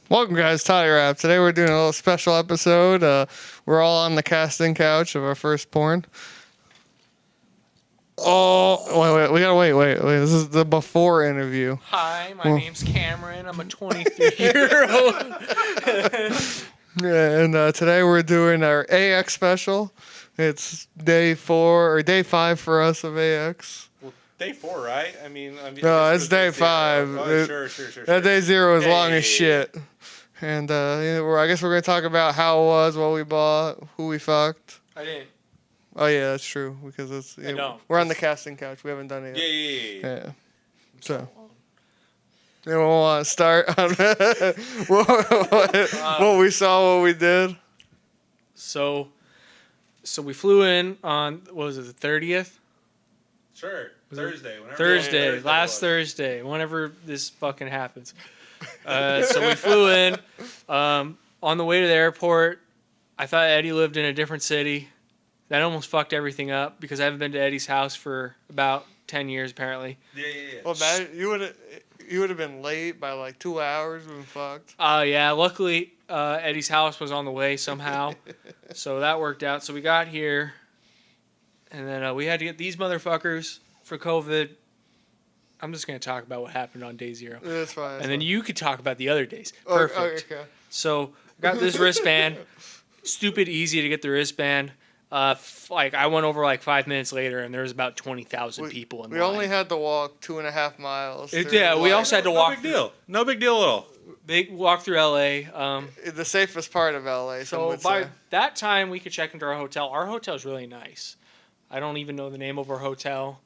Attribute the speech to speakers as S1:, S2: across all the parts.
S1: Welcome, guys. Totirap. Today we're doing a little special episode. We're all on the casting couch of our first porn. Oh, wait. We gotta wait. This is the before interview.
S2: Hi, my name's Cameron. I'm a 23-year-old.
S1: Yeah, and today we're doing our AX special. It's day 5 for us of AX.
S3: Well, day 4, right?
S1: No, it's day 5.
S3: Sure.
S1: That day 0 is long
S3: Yeah.
S1: as shit. And I guess we're gonna talk about how it was, what we bought, who we fucked.
S2: I didn't.
S1: Oh yeah, that's true because we're on the casting couch. We haven't done it yet. Yeah. So, anyone want to start on what we saw, what we did?
S2: So we flew in on, what was it, the 30th?
S3: Sure. Thursday.
S2: Last Thursday, whenever this fucking happens. So we flew in. On the way to the airport, I thought Eddie lived in a different city. That almost fucked everything up because I haven't been to Eddie's house for about 10 years, apparently.
S3: Yeah.
S1: Well, man, you would have been late by like 2 hours. Been fucked.
S2: Yeah. Luckily, Eddie's house was on the way somehow, so that worked out. So we got here, and then we had to get these motherfuckers for COVID. I'm just gonna talk about what happened on day 0.
S1: That's fine.
S2: And then you could talk about the other days. Perfect.
S1: Okay.
S2: So got this wristband. Stupid easy to get the wristband. I went over like 5 minutes later, and there was about 20,000 people in line.
S1: We only had to walk 2.5 miles.
S2: We also had to walk.
S3: No big deal. No big deal at all.
S2: They walked through LA.
S1: The safest part of LA.
S2: So by that time, we could check into our hotel. Our hotel's really nice. I don't even know the name of our hotel.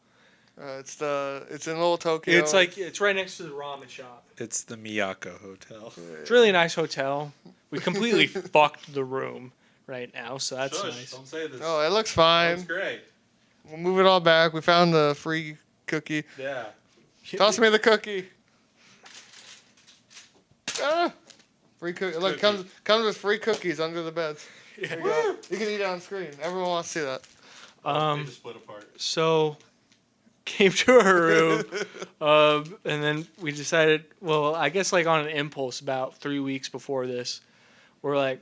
S1: It's in Little Tokyo.
S2: It's right next to the ramen shop.
S3: It's the Miyako Hotel.
S2: It's a really nice hotel. We completely fucked the room right now, so that's
S3: Shush,
S2: nice.
S3: don't say this.
S1: Oh, it looks fine.
S3: Looks great.
S1: We'll move it all back. We found the free cookie.
S3: Yeah.
S1: Toss me the cookie. Free cookie. Look, comes with free cookies under the beds. There you go. You can eat it on screen. Everyone wants to see that.
S3: They just split apart.
S2: So came to our room, and then we decided, well, I guess like on an impulse about 3 weeks before this, we're like,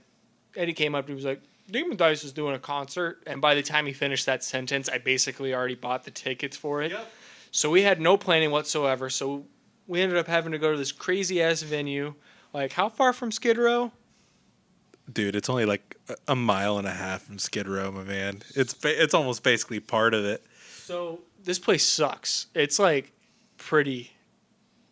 S2: Eddie came up and he was like, Demon Dice is doing a concert, and by the time he finished that sentence, I basically already bought the tickets for it.
S3: Yep.
S2: So we had no planning whatsoever, so we ended up having to go to this crazy-ass venue. Like, how far from Skid Row?
S3: Dude, it's only like a mile and a half from Skid Row, my man. It's almost basically part of it.
S2: So this place sucks. It's like pretty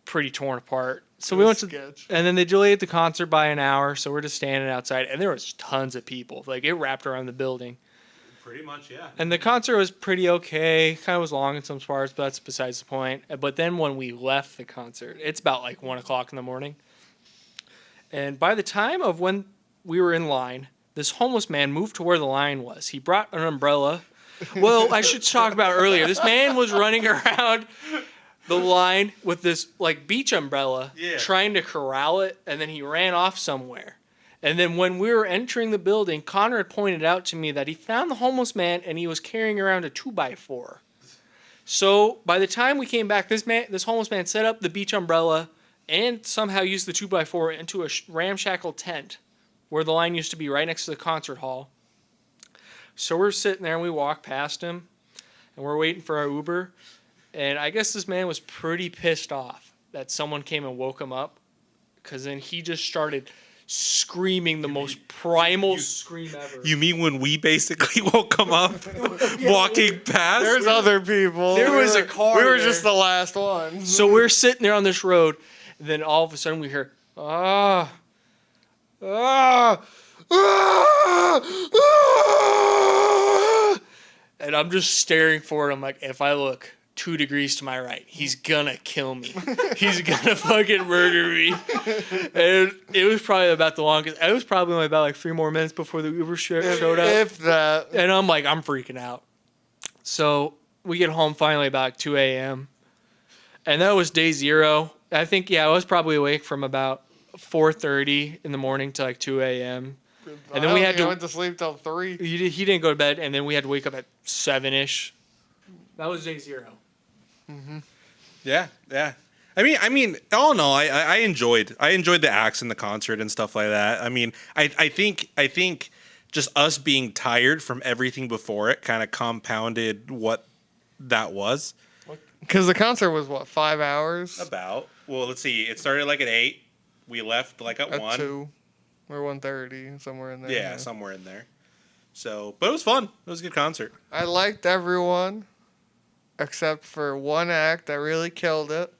S2: torn apart. So we went to, and then they delayed the concert by an hour. So we're just standing outside, and there was tons of people. Like it wrapped around the building.
S3: Pretty much, yeah.
S2: And the concert was pretty okay. Kind of was long in some parts, but that's besides the point. But then when we left the concert, it's about like 1:00 in the morning. And by the time of when we were in line, this homeless man moved to where the line was. He brought an umbrella. Well, I should talk about earlier. This man was running around the line with this like beach umbrella, trying to corral it, and then he ran off somewhere. And then when we were entering the building, Connor had pointed out to me that he found the homeless man and he was carrying around a 2x4. So by the time we came back, this homeless man set up the beach umbrella and somehow used the 2x4 into a ramshackle tent where the line used to be right next to the concert hall. So we're sitting there and we walk past him and we're waiting for our Uber. And I guess this man was pretty pissed off that someone came and woke him up, because then he just started screaming the most primal scream ever.
S3: You mean when we basically woke him up walking past?
S1: There's other people.
S2: There was a car
S1: We were
S2: there.
S1: just the last ones.
S2: So we're sitting there on this road, and then all of a sudden we hear, ah, ah, ah, ah. And I'm just staring forward. I'm like, if I look 2 degrees to my right, he's gonna kill me. He's gonna fucking murder me. And it was probably about the longest. It was probably only about like 3 more minutes before the Uber showed up.
S1: If that.
S2: And I'm like, I'm freaking out. So we get home finally about 2 a.m. And that was day 0. I think, I was probably awake from about 4:30 in the morning to like 2 a.m. And then
S1: I went to sleep till 3.
S2: He didn't go to bed, and then we had to wake up at 7-ish. That was day 0.
S1: Mm-hmm.
S3: Yeah. I mean, all in all, I enjoyed the acts in the concert and stuff like that. I mean, I think just us being tired from everything before it kind of compounded what that was.
S1: Because the concert was what, 5 hours?
S3: About. Well, let's see. It started like at 8. We left like at 1.
S1: 2 or 1:30, somewhere in there.
S3: Yeah, somewhere in there. So, but it was fun. It was a good concert.
S1: I liked everyone except for one act that really killed it.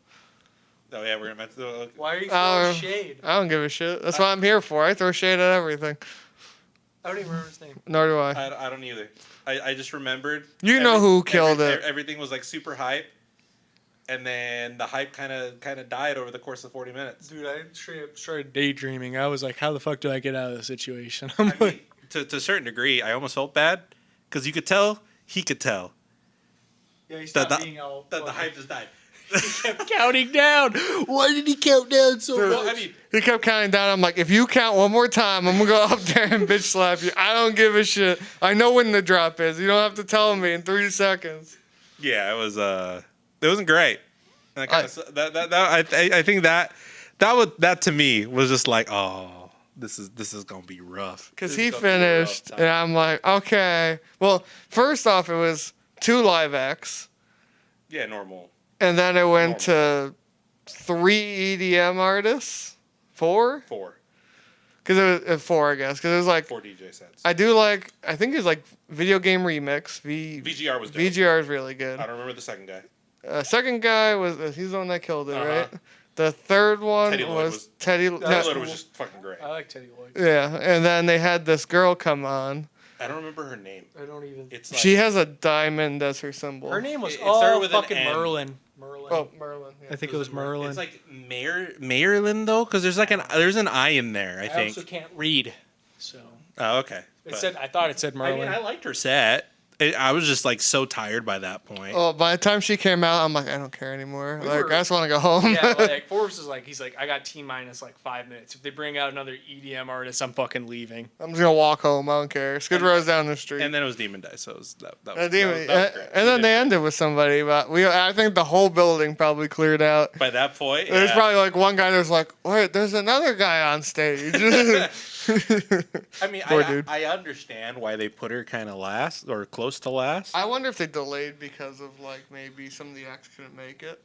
S3: Oh yeah, we're gonna.
S2: Why are you throwing shade?
S1: I don't give a shit. That's what I'm here for. I throw shade at everything.
S2: I don't even remember his name.
S1: Nor do I.
S3: I don't either. I just remembered.
S1: You know who killed it.
S3: Everything was like super hype, and then the hype kind of died over the course of 40 minutes.
S2: Dude, I straight up started daydreaming. I was like, how the fuck do I get out of this situation?
S3: I mean, to a certain degree, I almost felt bad because you could tell, he could tell.
S2: Yeah, he stopped being all
S3: that the hype just died.
S2: He kept counting down. Why did he count down so much?
S3: Well, I mean,
S1: he kept counting down. I'm like, if you count one more time, I'm going to go up there and bitch slap you. I don't give a shit. I know when the drop is. You don't have to tell me in 3 seconds.
S3: Yeah, it wasn't great. And I think that to me was just like, oh, this is gonna be rough.
S1: Because he finished, and I'm like, okay. Well, first off, it was 2 live acts.
S3: Yeah, normal.
S1: And then it went to 3 EDM artists. 4?
S3: 4.
S1: Because it was 4, I guess. Because it was like
S3: 4 DJ sets.
S1: I think it was like video game remix.
S3: VGR was dope.
S1: VGR is really good.
S3: I don't remember the second guy.
S1: Second guy he's the one that killed it, right? The third one was Teddy Lloyd.
S3: Teddy Lloyd was just fucking great.
S2: I like Teddy Lloyd.
S1: Yeah, and then they had this girl come on.
S3: I don't remember her name.
S2: I don't even.
S3: It's like,
S1: she has a diamond as her symbol.
S2: Her name was
S3: fucking
S2: Merlin.
S1: Oh, Merlin. Yeah.
S2: I think it was Merlin.
S3: It's like Marilyn though, because there's an I in there. I think.
S2: I also can't read, so.
S3: Oh, okay.
S2: I thought it said Merlin.
S3: I mean, I liked her set. I was just like so tired by that point.
S1: Oh, by the time she came out, I'm like, I don't care anymore. I just want to go home.
S2: Yeah, like Forbes is like, he's like, I got T-minus like 5 minutes. If they bring out another EDM artist, I'm fucking leaving.
S1: I'm just gonna walk home. I don't care. Skid Row's down the street.
S3: And then it was Demon Dice, so it was that was
S1: and
S3: great.
S1: then they ended with somebody, but I think the whole building probably cleared out.
S3: By that point,
S1: There's probably like one guy that's like, wait, there's another guy on stage.
S3: I mean, I understand why they put her kind of last or close to last.
S1: I wonder if they delayed because of like maybe some of the acts couldn't make it.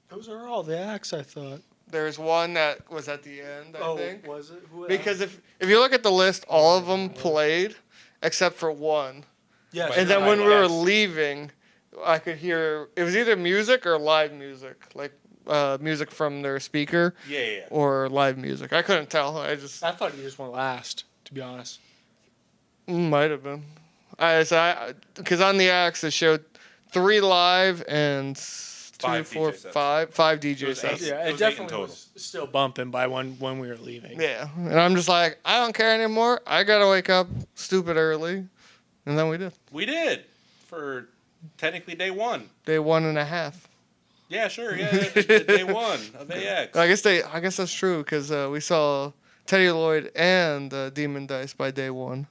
S2: Those are all the acts, I thought.
S1: There's one that was at the end, I think.
S2: Was it?
S1: Because if you look at the list, all of them played except for one.
S2: Yeah.
S1: And then when we were leaving, I could hear it was either music or live music, like music from their speaker.
S3: Yeah.
S1: Or live music. I couldn't tell. I
S2: thought he just went last, to be honest.
S1: Might have been. Because on the acts it showed 3 live and 5 DJ sets.
S2: Yeah, it definitely was still bumping by when we were leaving.
S1: Yeah, and I'm just like, I don't care anymore. I gotta wake up stupid early, and then we did.
S3: We did for technically day 1.
S1: Day 1.5.
S3: Yeah, sure. Yeah, day 1 of AX.
S1: I guess that's true because we saw Teddy Lloyd and Demon Dice by day 1.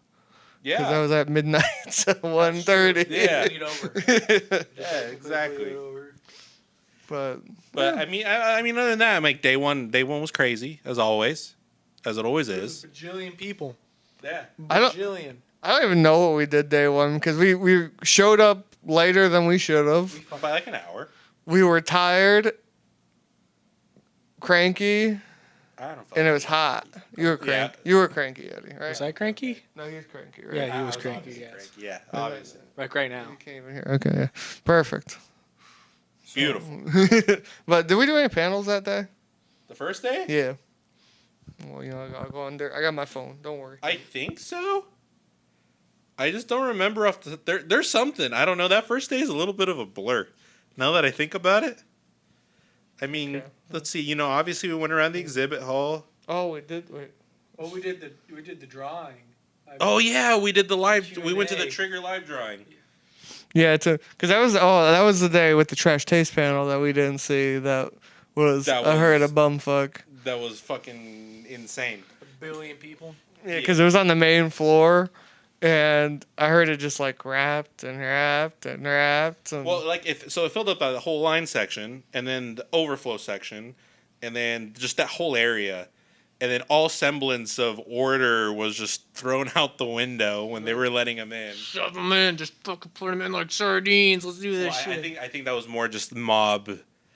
S3: Yeah,
S1: because that was at midnight, so 1:30.
S3: Yeah,
S2: yeah,
S3: exactly.
S1: But
S3: yeah. I mean, other than that, I'm like day one was crazy as always, as it always is.
S2: Bajillion people.
S3: Yeah,
S1: I don't even know what we did day 1 because we showed up later than we should have.
S3: By like an hour.
S1: We were tired, cranky. And it was hot. You were cranky. Yeah. You were cranky, Eddie, right?
S2: Was I cranky?
S1: No, he was cranky, right?
S2: Yeah, he was cranky, yes.
S3: Yeah, obviously.
S2: Like right now.
S1: You can't even hear. Okay, yeah. Perfect.
S3: Beautiful.
S1: But did we do any panels that day?
S3: The first day?
S1: Yeah. Well, I'll go under. I got my phone. Don't worry.
S3: I think so. I just don't remember there's something. I don't know. That first day is a little bit of a blur. Now that I think about it. I mean, let's see. Obviously we went around the exhibit hall.
S1: Oh, we did. Wait.
S2: Oh, we did the drawing.
S3: Yeah, we did the live. Q&A. We went to the Trigger live drawing.
S1: Yeah, because that was the day with the Trash Taste panel that we didn't see. That was I heard a bumfuck.
S3: That was fucking insane.
S2: 1 billion people.
S1: Yeah, because it was on the main floor, and I heard it just like wrapped and wrapped and wrapped. And
S3: Well, like it filled up the whole line section, and then the overflow section, and then just that whole area, and then all semblance of order was just thrown out the window when they were letting them in.
S2: Shove them in, just fucking put them in like sardines. Let's do this shit.
S3: I think that was more just mob.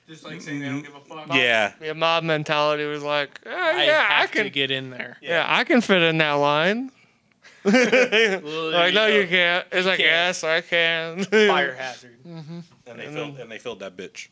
S2: Just like saying they don't give a fuck.
S3: Yeah.
S1: yeah, mob mentality was like,
S2: I
S1: yeah, I
S2: have
S1: can
S2: to get in there.
S1: Yeah, I can fit in that line. Like, no, you can't. It's like, yes, I can.
S2: Fire hazard.
S3: And they filled that bitch.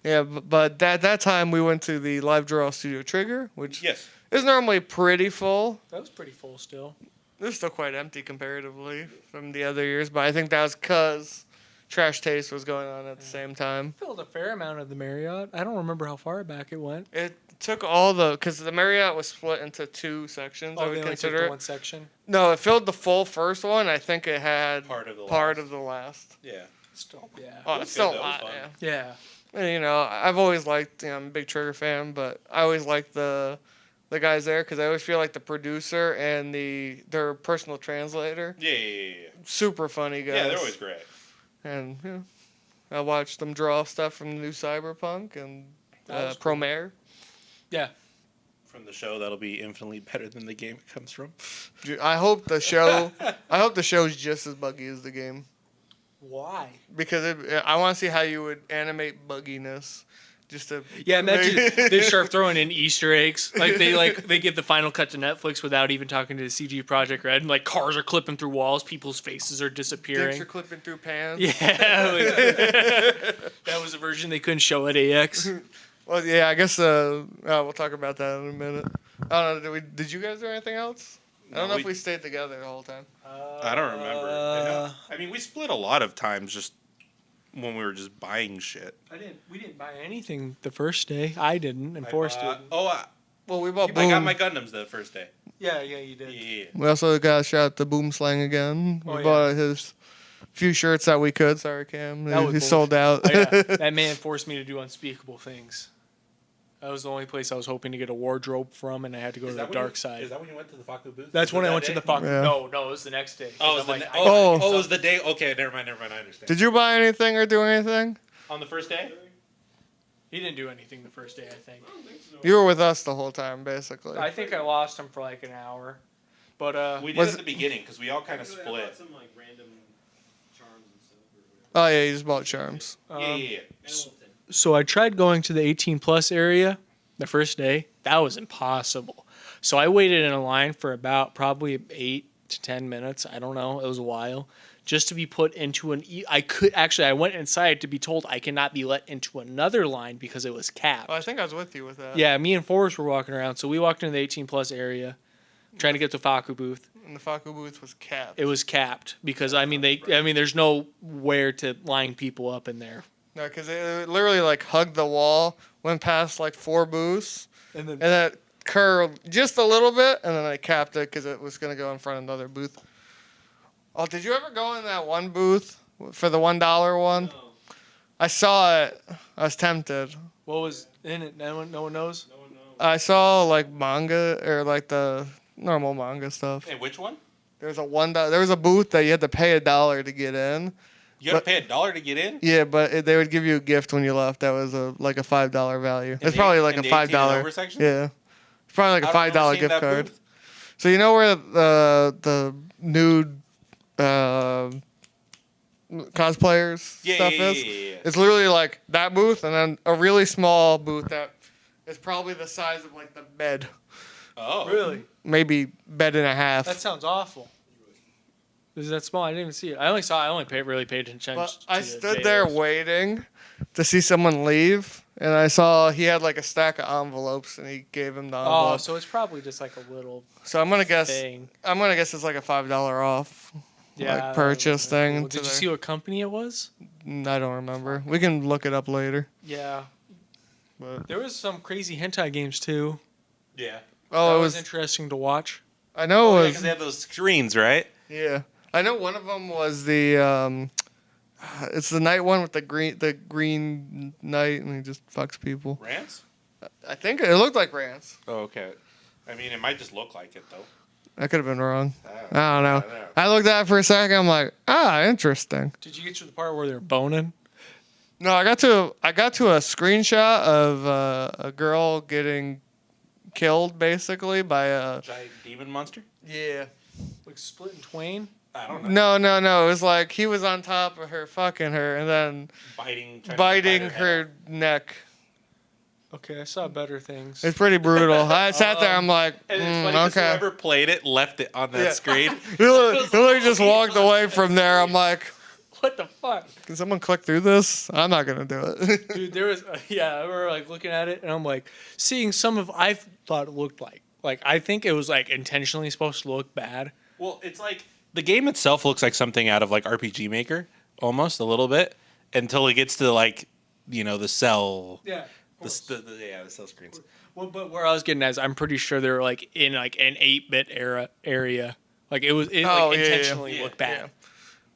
S1: Yeah, but that time we went to the Live Draw Studio Trigger, which
S3: Yes.
S1: is normally pretty full.
S2: That was pretty full still.
S1: It was still quite empty comparatively from the other years, but I think that was because Trash Taste was going on at the same time.
S2: Filled a fair amount of the Marriott. I don't remember how far back it went.
S1: It took all because the Marriott was split into 2 sections. I
S2: Oh,
S1: would
S2: they only took
S1: consider
S2: the
S1: it.
S2: one section.
S1: No, it filled the full first one. I think it had
S3: Part of the
S1: last.
S3: Yeah.
S2: Still, yeah.
S1: Oh,
S3: was
S1: it's still
S3: good,
S1: a
S3: though. It was
S1: lot.
S3: fun.
S1: Yeah.
S2: Yeah.
S1: And, you know, I've always liked. I'm a big Trigger fan, but I always liked the guys there because I always feel like the producer and their personal translator,
S3: Yeah.
S1: super funny guys.
S3: Yeah, they're always great.
S1: And I watched them draw stuff from the new Cyberpunk and
S2: That was cool.
S1: Promare.
S2: Yeah.
S3: From the show that'll be infinitely better than the game it comes from.
S1: Dude, I hope the show's just as buggy as the game
S2: Why?
S1: because I want to see how you would animate bugginess. Just to
S2: Yeah, imagine they start throwing in Easter eggs. They give the final cut to Netflix without even talking to the CG Project Red. And like cars are clipping through walls, people's faces are disappearing.
S1: dicks are clipping through pants.
S2: Yeah, that was a version they couldn't show at AX.
S1: Well, yeah, I guess we'll talk about that in a minute. I don't know. Did you guys do anything else? I don't know if we stayed together the whole time.
S3: I don't remember. I mean, we split a lot of times just when we were just buying shit.
S2: We didn't buy anything the first day. I didn't, and Forrest didn't.
S1: Well, we bought
S3: I
S1: Boom.
S3: got my Gundams the first day.
S2: Yeah, you did.
S3: Yeah.
S1: We also got a shout out to Boom Slang again.
S2: Oh,
S1: We
S2: yeah.
S1: bought his few shirts that we could. Sorry, Cam.
S2: That was
S1: He sold out.
S2: Oh, yeah. That man forced me to do unspeakable things. That was the only place I was hoping to get a wardrobe from, and I had to go to the dark side.
S3: Is that when you went to the Faku booth?
S2: That's when I went to the Faku.
S1: Yeah.
S2: No, it was the next day.
S3: Oh,
S2: I'm like,
S3: it was the day. Okay, never mind. I understand.
S1: Did you buy anything or do anything?
S3: On the first day?
S2: he didn't do anything the first day, I think.
S1: You were with us the whole time, basically.
S2: I think I lost him for like an hour. But
S3: We did at the beginning because we all kind of split.
S4: Some like random charms and stuff.
S1: Oh yeah, you just bought charms.
S3: Yeah.
S2: So I tried going to the 18 plus area the first day. That was impossible. So I waited in a line for about probably 8 to 10 minutes. I don't know. It was a while. Just to be put into I went inside to be told I cannot be let into another line because it was capped.
S1: Oh, I think I was with you with that.
S2: Yeah, me and Forrest were walking around. So we walked into the 18 plus area trying to get to Faku booth.
S1: And the Faku booth was capped.
S2: It was capped because there's nowhere to line people up in there.
S1: No, because it literally like hugged the wall, went past like 4 booths,
S2: And then
S1: and then it curved just a little bit, and then I capped it because it was gonna go in front of another booth. Oh, did you ever go in that one booth for the $1 one?
S4: No.
S1: I saw it. I was tempted.
S2: what was in it? No one knows.
S4: No one knows.
S1: I saw like manga or like the normal manga stuff.
S3: Hey, which one?
S1: There's a $1. There was a booth that you had to pay $1 to get in.
S3: You had to pay $1 to get in?
S1: Yeah, but they would give you a gift when you left. That was like a $5 value. It's probably like a
S3: in the 18 and
S1: $5.
S3: over section?
S1: Yeah, it's probably like a
S3: I don't remember
S1: $5
S3: seeing
S1: gift
S3: that
S1: card.
S3: booth.
S1: So you know where the nude cosplayers stuff is?
S3: Yeah.
S1: It's literally like that booth, and then a really small booth that is probably the size of like the bed,
S3: Oh.
S2: Really?
S1: maybe bed and a half.
S2: That sounds awful. Is that small? I didn't even see it. I only really paid attention.
S1: But
S2: to
S1: I
S2: the
S1: stood there
S2: jailers.
S1: waiting to see someone leave, and I saw he had like a stack of envelopes, and he gave him the
S2: Oh,
S1: envelope.
S2: so it's probably just like a little
S1: So I'm gonna guess.
S2: thing.
S1: I'm gonna guess it's like a $5 off.
S2: Yeah.
S1: purchase thing
S2: Well,
S1: to
S2: did you
S1: their-
S2: see what company it was?
S1: I don't remember. We can look it up later.
S2: Yeah.
S1: But
S2: There was some crazy hentai games too.
S3: Yeah.
S1: oh,
S2: That
S1: it
S2: was
S1: was.
S2: interesting to watch.
S1: I know it
S3: Because
S1: was.
S3: they have those screens, right?
S1: Yeah, I know one of them was the. It's the night one with the green knight, and he just fucks people.
S3: Rants?
S1: I think it looked like Rance.
S3: Oh, okay. I mean, it might just look like it, though.
S1: I could have been wrong. I don't know. I looked at it for a second. I'm like, interesting.
S2: Did you get to the part where they're boning?
S1: No, I got to a screenshot of a girl getting killed basically by a
S3: Giant demon monster?
S1: yeah.
S2: Like split in twain?
S3: I don't know.
S1: No. It was like he was on top of her, fucking her, and then
S3: Trying to
S1: biting
S3: bite
S1: her neck.
S2: Okay, I saw better things.
S1: It's pretty brutal. I sat there. I'm like,
S3: And it's funny 'cause
S1: okay.
S3: whoever played it left it on that screen.
S1: He literally just walked away from there. I'm like,
S2: What the fuck?
S1: can someone click through this? I'm not gonna do it.
S2: Dude, there was, I remember like looking at it and I'm like, seeing some of, I thought it looked like, I think it was like intentionally supposed to look bad.
S3: Well, it's like the game itself looks like something out of like RPG Maker, almost a little bit, until it gets to like, the cell.
S2: Yeah.
S3: The cell screens.
S2: Well, but where I was getting at is I'm pretty sure they're like in like an 8-bit area. Like it intentionally looked bad.
S1: Yeah.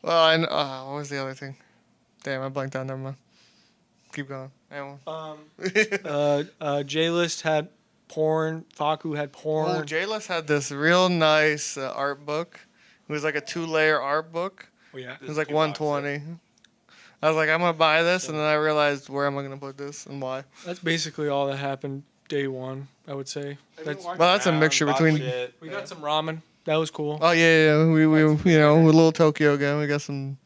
S1: Well, and what was the other thing? Damn, I blanked out. Never mind. Keep going.
S2: J-List had porn. Faku had porn.
S1: Oh, J-List had this real nice art book. It was like a 2-layer art book.
S2: Oh, yeah.
S1: It was like $120. I was like, I'm gonna buy this, and then I realized where am I gonna put this and why.
S2: That's basically all that happened day one, I would say.
S1: That's a mixture between.
S2: We got some ramen. That was cool.
S1: Oh yeah. We with a little Tokyo again. We got some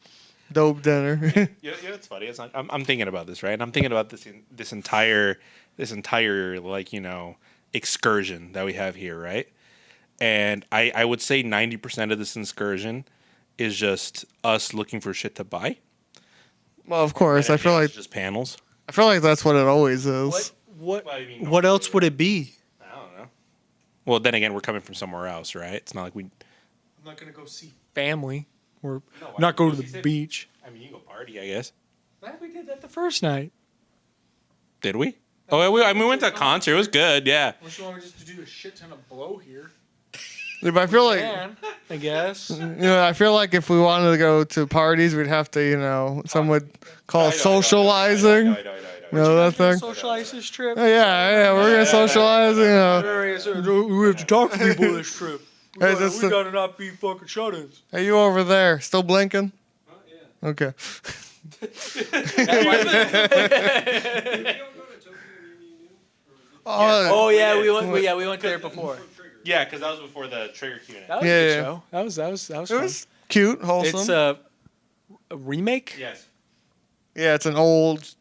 S1: dope dinner.
S3: It's funny. It's not, I'm thinking about this, right? And I'm thinking about this entire like excursion that we have here, right? And I would say 90% of this excursion is just us looking for shit to buy.
S1: Well, of course. I feel like
S3: just panels.
S1: I feel like that's what it always is.
S2: What else would it be?
S3: I don't know. Well, then again, we're coming from somewhere else, right? It's not like we.
S2: I'm not gonna go see family or
S3: No,
S2: not go to
S3: see
S2: the
S3: Sid.
S2: beach.
S3: I mean, you go party, I guess.
S2: We did that the first night.
S3: Did we? Oh, we went to a concert. It was good. Yeah.
S2: Unless you want me just to do a shit ton of blow here.
S1: Yeah, but I feel like
S2: I guess.
S1: I feel like if we wanted to go to parties, we'd have to some would call it socializing. You know that thing?
S2: Socialize this trip.
S1: Oh, yeah, we're gonna socialize.
S2: We have to talk to people this trip. We
S1: Hey,
S2: gotta not be fucking shut-ins.
S1: Hey, you over there, still blinking?
S4: Yeah.
S1: Okay.
S2: Oh yeah, we went there before.
S3: Yeah, because that was before the Trigger Q&A.
S2: That was a good show. That was
S1: It
S2: fun.
S1: was cute, wholesome.
S2: It's a remake.
S3: Yes.
S1: Yeah, it's an old.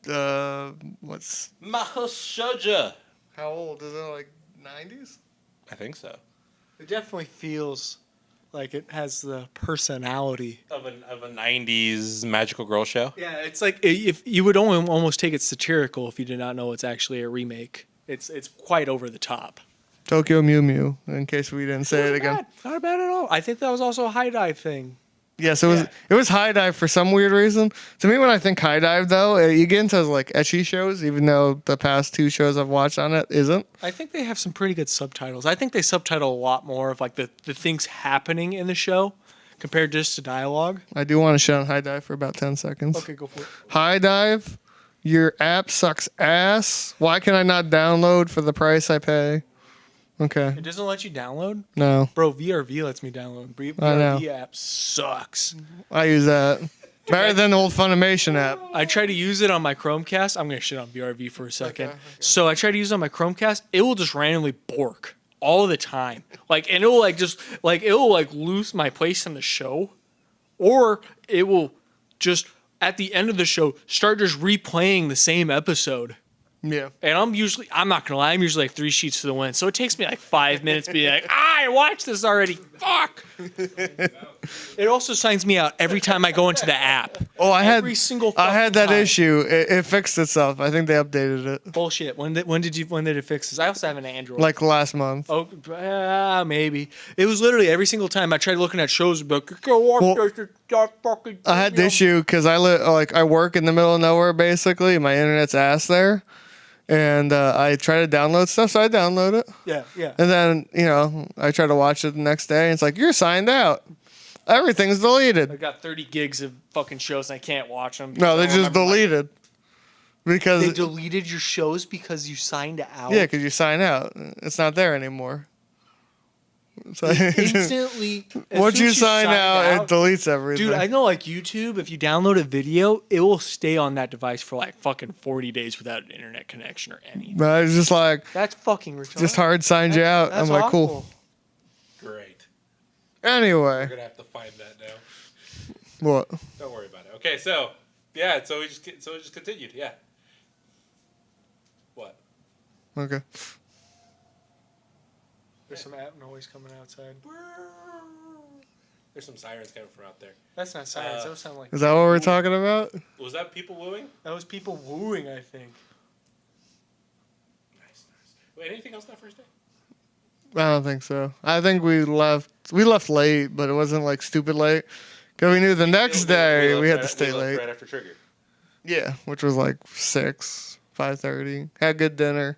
S1: What's
S3: Mahashoja.
S1: how old is it? Like 90s?
S3: I think so.
S2: It definitely feels like it has the personality
S3: Of a 90s magical girl show.
S2: Yeah, it's like if you would only almost take it satirical if you did not know it's actually a remake. It's quite over the top.
S1: Tokyo Mew Mew. In case we didn't say it again.
S2: Bad. Not bad at all. I think that was also a high dive thing.
S1: Yes, it was high dive for some weird reason. To me, when I think high dive, though, you get into like ecchi shows, even though the past 2 shows I've watched on it isn't.
S2: I think they have some pretty good subtitles. I think they subtitle a lot more of like the things happening in the show compared just to dialogue.
S1: I do want to shut on high dive for about 10 seconds.
S2: Okay, go for it.
S1: High dive, your app sucks ass. Why can I not download for the price I pay? Okay,
S2: It doesn't let you download?
S1: no,
S2: Bro, VRV lets me download.
S1: I know.
S2: VRV app sucks.
S1: I use that. Better than the old Funimation app.
S2: I try to use it on my Chromecast. I'm going to shit on VRV for a second.
S1: Okay.
S2: So I try to use it on my Chromecast. It will just randomly bork all the time. And it will it will lose my place in the show. Or it will just, at the end of the show, start just replaying the same episode.
S1: Yeah.
S2: And I'm not gonna lie, I'm usually like 3 sheets to the wind. So it takes me like 5 minutes to be like, I watched this already. Fuck. It also signs me out every time I go into the app.
S1: Oh, I
S2: Every single
S1: I had that
S2: fucking time.
S1: issue. It fixed itself. I think they updated it
S2: Bullshit. When did it fix this? I also have an Android.
S1: like last month.
S2: Oh, maybe. It was literally every single time I tried looking at shows, but go watch this. Fucking.
S1: I had the issue because I work in the middle of nowhere basically. My internet's ass there, and I try to download stuff, so I download it,
S2: Yeah.
S1: and then I try to watch it the next day, and it's like you're signed out. Everything's
S2: I
S1: deleted.
S2: got 30 gigs of fucking shows and I can't watch them.
S1: No, they just deleted because
S2: They deleted your shows because you signed out.
S1: yeah, because you sign out. It's not there anymore. So
S2: Instantly. as
S1: once
S2: soon
S1: you
S2: as
S1: sign out, it deletes
S2: dude,
S1: everything.
S2: I know like YouTube, if you download a video, it will stay on that device for like fucking 40 days without an internet connection or anything.
S1: But it's just like,
S2: That's fucking retarded.
S1: just hard signed you out.
S2: That's
S1: I'm like,
S2: awful.
S1: cool.
S3: Great.
S1: Anyway.
S3: We're gonna have to find that now.
S1: What?
S3: Don't worry about it. Okay, so yeah, so we just continued. Yeah. What?
S1: Okay.
S2: There's some app noise coming outside.
S3: There's some sirens coming from out there.
S2: That's not sirens. Those sound like.
S1: Is that what we're talking about?
S3: Was that people wooing?
S2: That was people wooing, I think.
S3: Nice. Wait, anything else that first day?
S1: I don't think so. I think we left late, but it wasn't like stupid late. Because we knew the next day we had to stay late.
S3: Right after Trigger.
S1: Yeah, which was like 6, 5:30. Had good dinner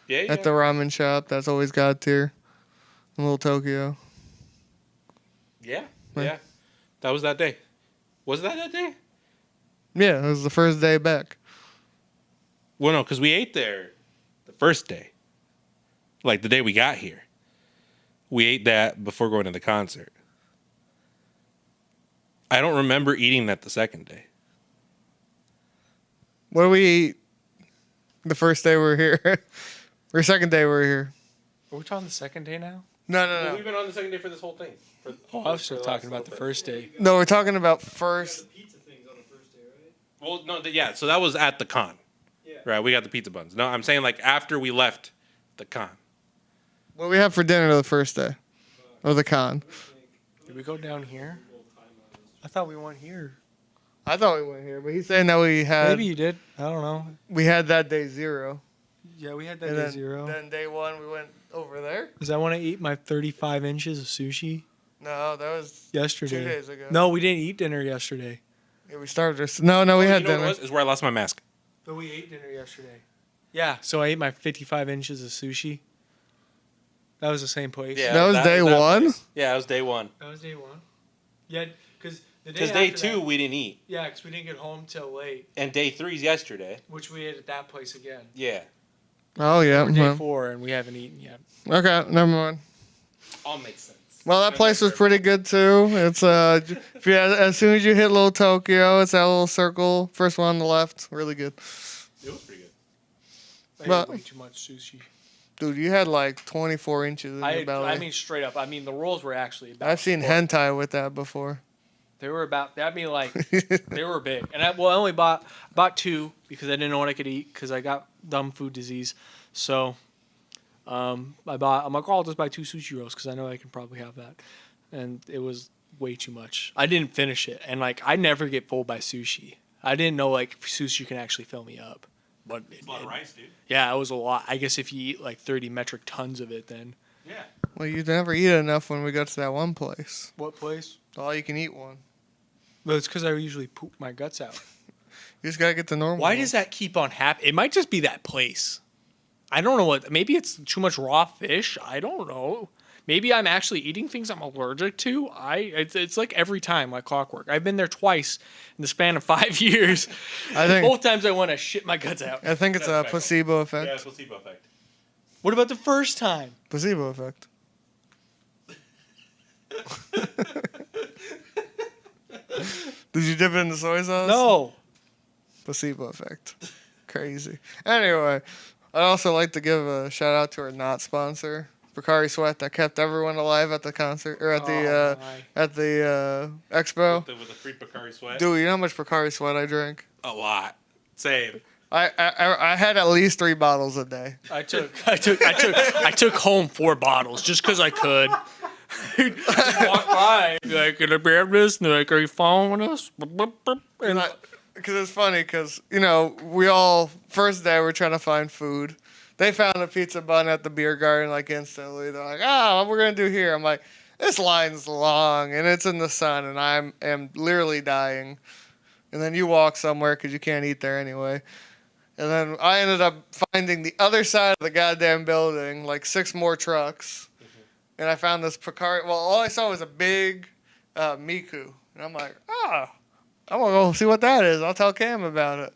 S3: Yeah.
S1: at the ramen shop. That's always God tier. In Little Tokyo.
S3: Yeah. Yeah. That was that day. Was that day?
S1: Yeah, it was the first day back.
S3: Well, no, because we ate there the first day. Like the day we got here. We ate that before going to the concert. I don't remember eating that the second day.
S1: What did we eat the first day we were here? Or second day we were here?
S2: Are we talking the second day now?
S1: No.
S3: Well, we've been on the second day for this whole thing.
S2: I was still talking about the first day.
S1: No, we're talking about
S4: The
S1: first.
S4: pizza things on the first day, right?
S3: Well, no, yeah, so that was at the con.
S4: Yeah.
S3: Right, we got the pizza buns. No, I'm saying like after we left the con.
S1: What we had for dinner the first day of the con.
S2: Did we go down here? I thought we went here.
S1: I thought we went here, but he's saying that we had
S2: Maybe you did. I don't know.
S1: we had that day 0.
S2: Yeah, we had that
S1: And
S2: day
S1: then,
S2: 0.
S1: Then day 1 we went over there.
S2: Because I want to eat my 35 inches of sushi
S1: No, that was
S2: yesterday.
S1: 2 days ago.
S2: No, we didn't eat dinner yesterday.
S1: Yeah, we started. No, we had
S3: You know what
S1: dinner.
S3: it was? Is where I lost my mask.
S2: But we ate dinner yesterday. Yeah, so I ate my 55 inches of sushi. That was the same place.
S3: Yeah,
S1: That was day
S3: that
S1: 1?
S3: place. Yeah, it was day 1.
S2: That was day 1. Yeah, because the day
S3: Because day
S2: after
S3: 2
S2: that-
S3: we didn't eat,
S2: Yeah, because we didn't get home till late,
S3: and day 3's yesterday.
S2: which we ate at that place again.
S3: Yeah,
S1: Oh yeah.
S2: Or day
S1: well,
S2: 4, and we haven't eaten yet.
S1: Okay, never mind.
S3: all makes sense.
S1: Well, that place was pretty good too. It's if you, as soon as you hit Little Tokyo, it's that little circle, first one on the left. Really good.
S3: It was pretty good.
S2: I
S1: Well-
S2: ate way too much sushi.
S1: Dude, you had like 24 inches in your belly.
S2: I mean, straight up. I mean, the rolls were actually about.
S1: I've seen
S2: four.
S1: hentai with that before.
S2: They were about. I mean, like they were big, and I only bought 2 because I didn't know what I could eat because I got dumb food disease. So, I'm like, oh, I'll just buy 2 sushi rolls because I know I can probably have that, and it was way too much. I didn't finish it, and like I never get full by sushi. I didn't know like sushi can actually fill me up, but
S3: It's a lot of rice, dude.
S2: yeah, it was a lot. I guess if you eat like 30 metric tons of it, then
S3: Yeah.
S1: Well, you never eat enough when we got to that one place.
S2: what place?
S1: All you can eat one.
S2: Well, it's because I usually poop my guts out.
S1: You just gotta get the normal.
S2: Why
S1: one.
S2: does that keep on happening? It might just be that place. I don't know what. Maybe it's too much raw fish. I don't know. Maybe I'm actually eating things I'm allergic to. It's like every time, like clockwork. I've been there twice in the span of 5 years.
S1: I think-
S2: both times I want to shit my guts out.
S1: I think it's a placebo effect.
S3: Yeah, placebo effect.
S2: What about the first time?
S1: Placebo effect. Did you dip it in the soy sauce?
S2: No.
S1: Placebo effect. Crazy. Anyway, I'd also like to give a shout out to our not sponsor, Pocari Sweat, that kept everyone alive at the concert or at the expo.
S3: With the free Pocari Sweat.
S1: Dude, you know how much Pocari Sweat I drink?
S3: A lot. Same.
S1: I had at least 3 bottles a day.
S2: I took home 4 bottles just because I could. Just walk by, and be like, "Can I grab this?" And they're like, "Are you following us?" And
S1: Because it's funny, because, you know, we all, first day, we're trying to find food. They found a pizza bun at the beer garden, like, instantly. They're like, what we're going to do here? I'm like, this line's long, and it's in the sun, and I am literally dying. And then you walk somewhere, because you can't eat there anyway. And then I ended up finding the other side of the goddamn building, like 6 more trucks. And I found this Pocari. Well, all I saw was a big Miku. And I'm like, I'm going to go see what that is. I'll tell Cam about it.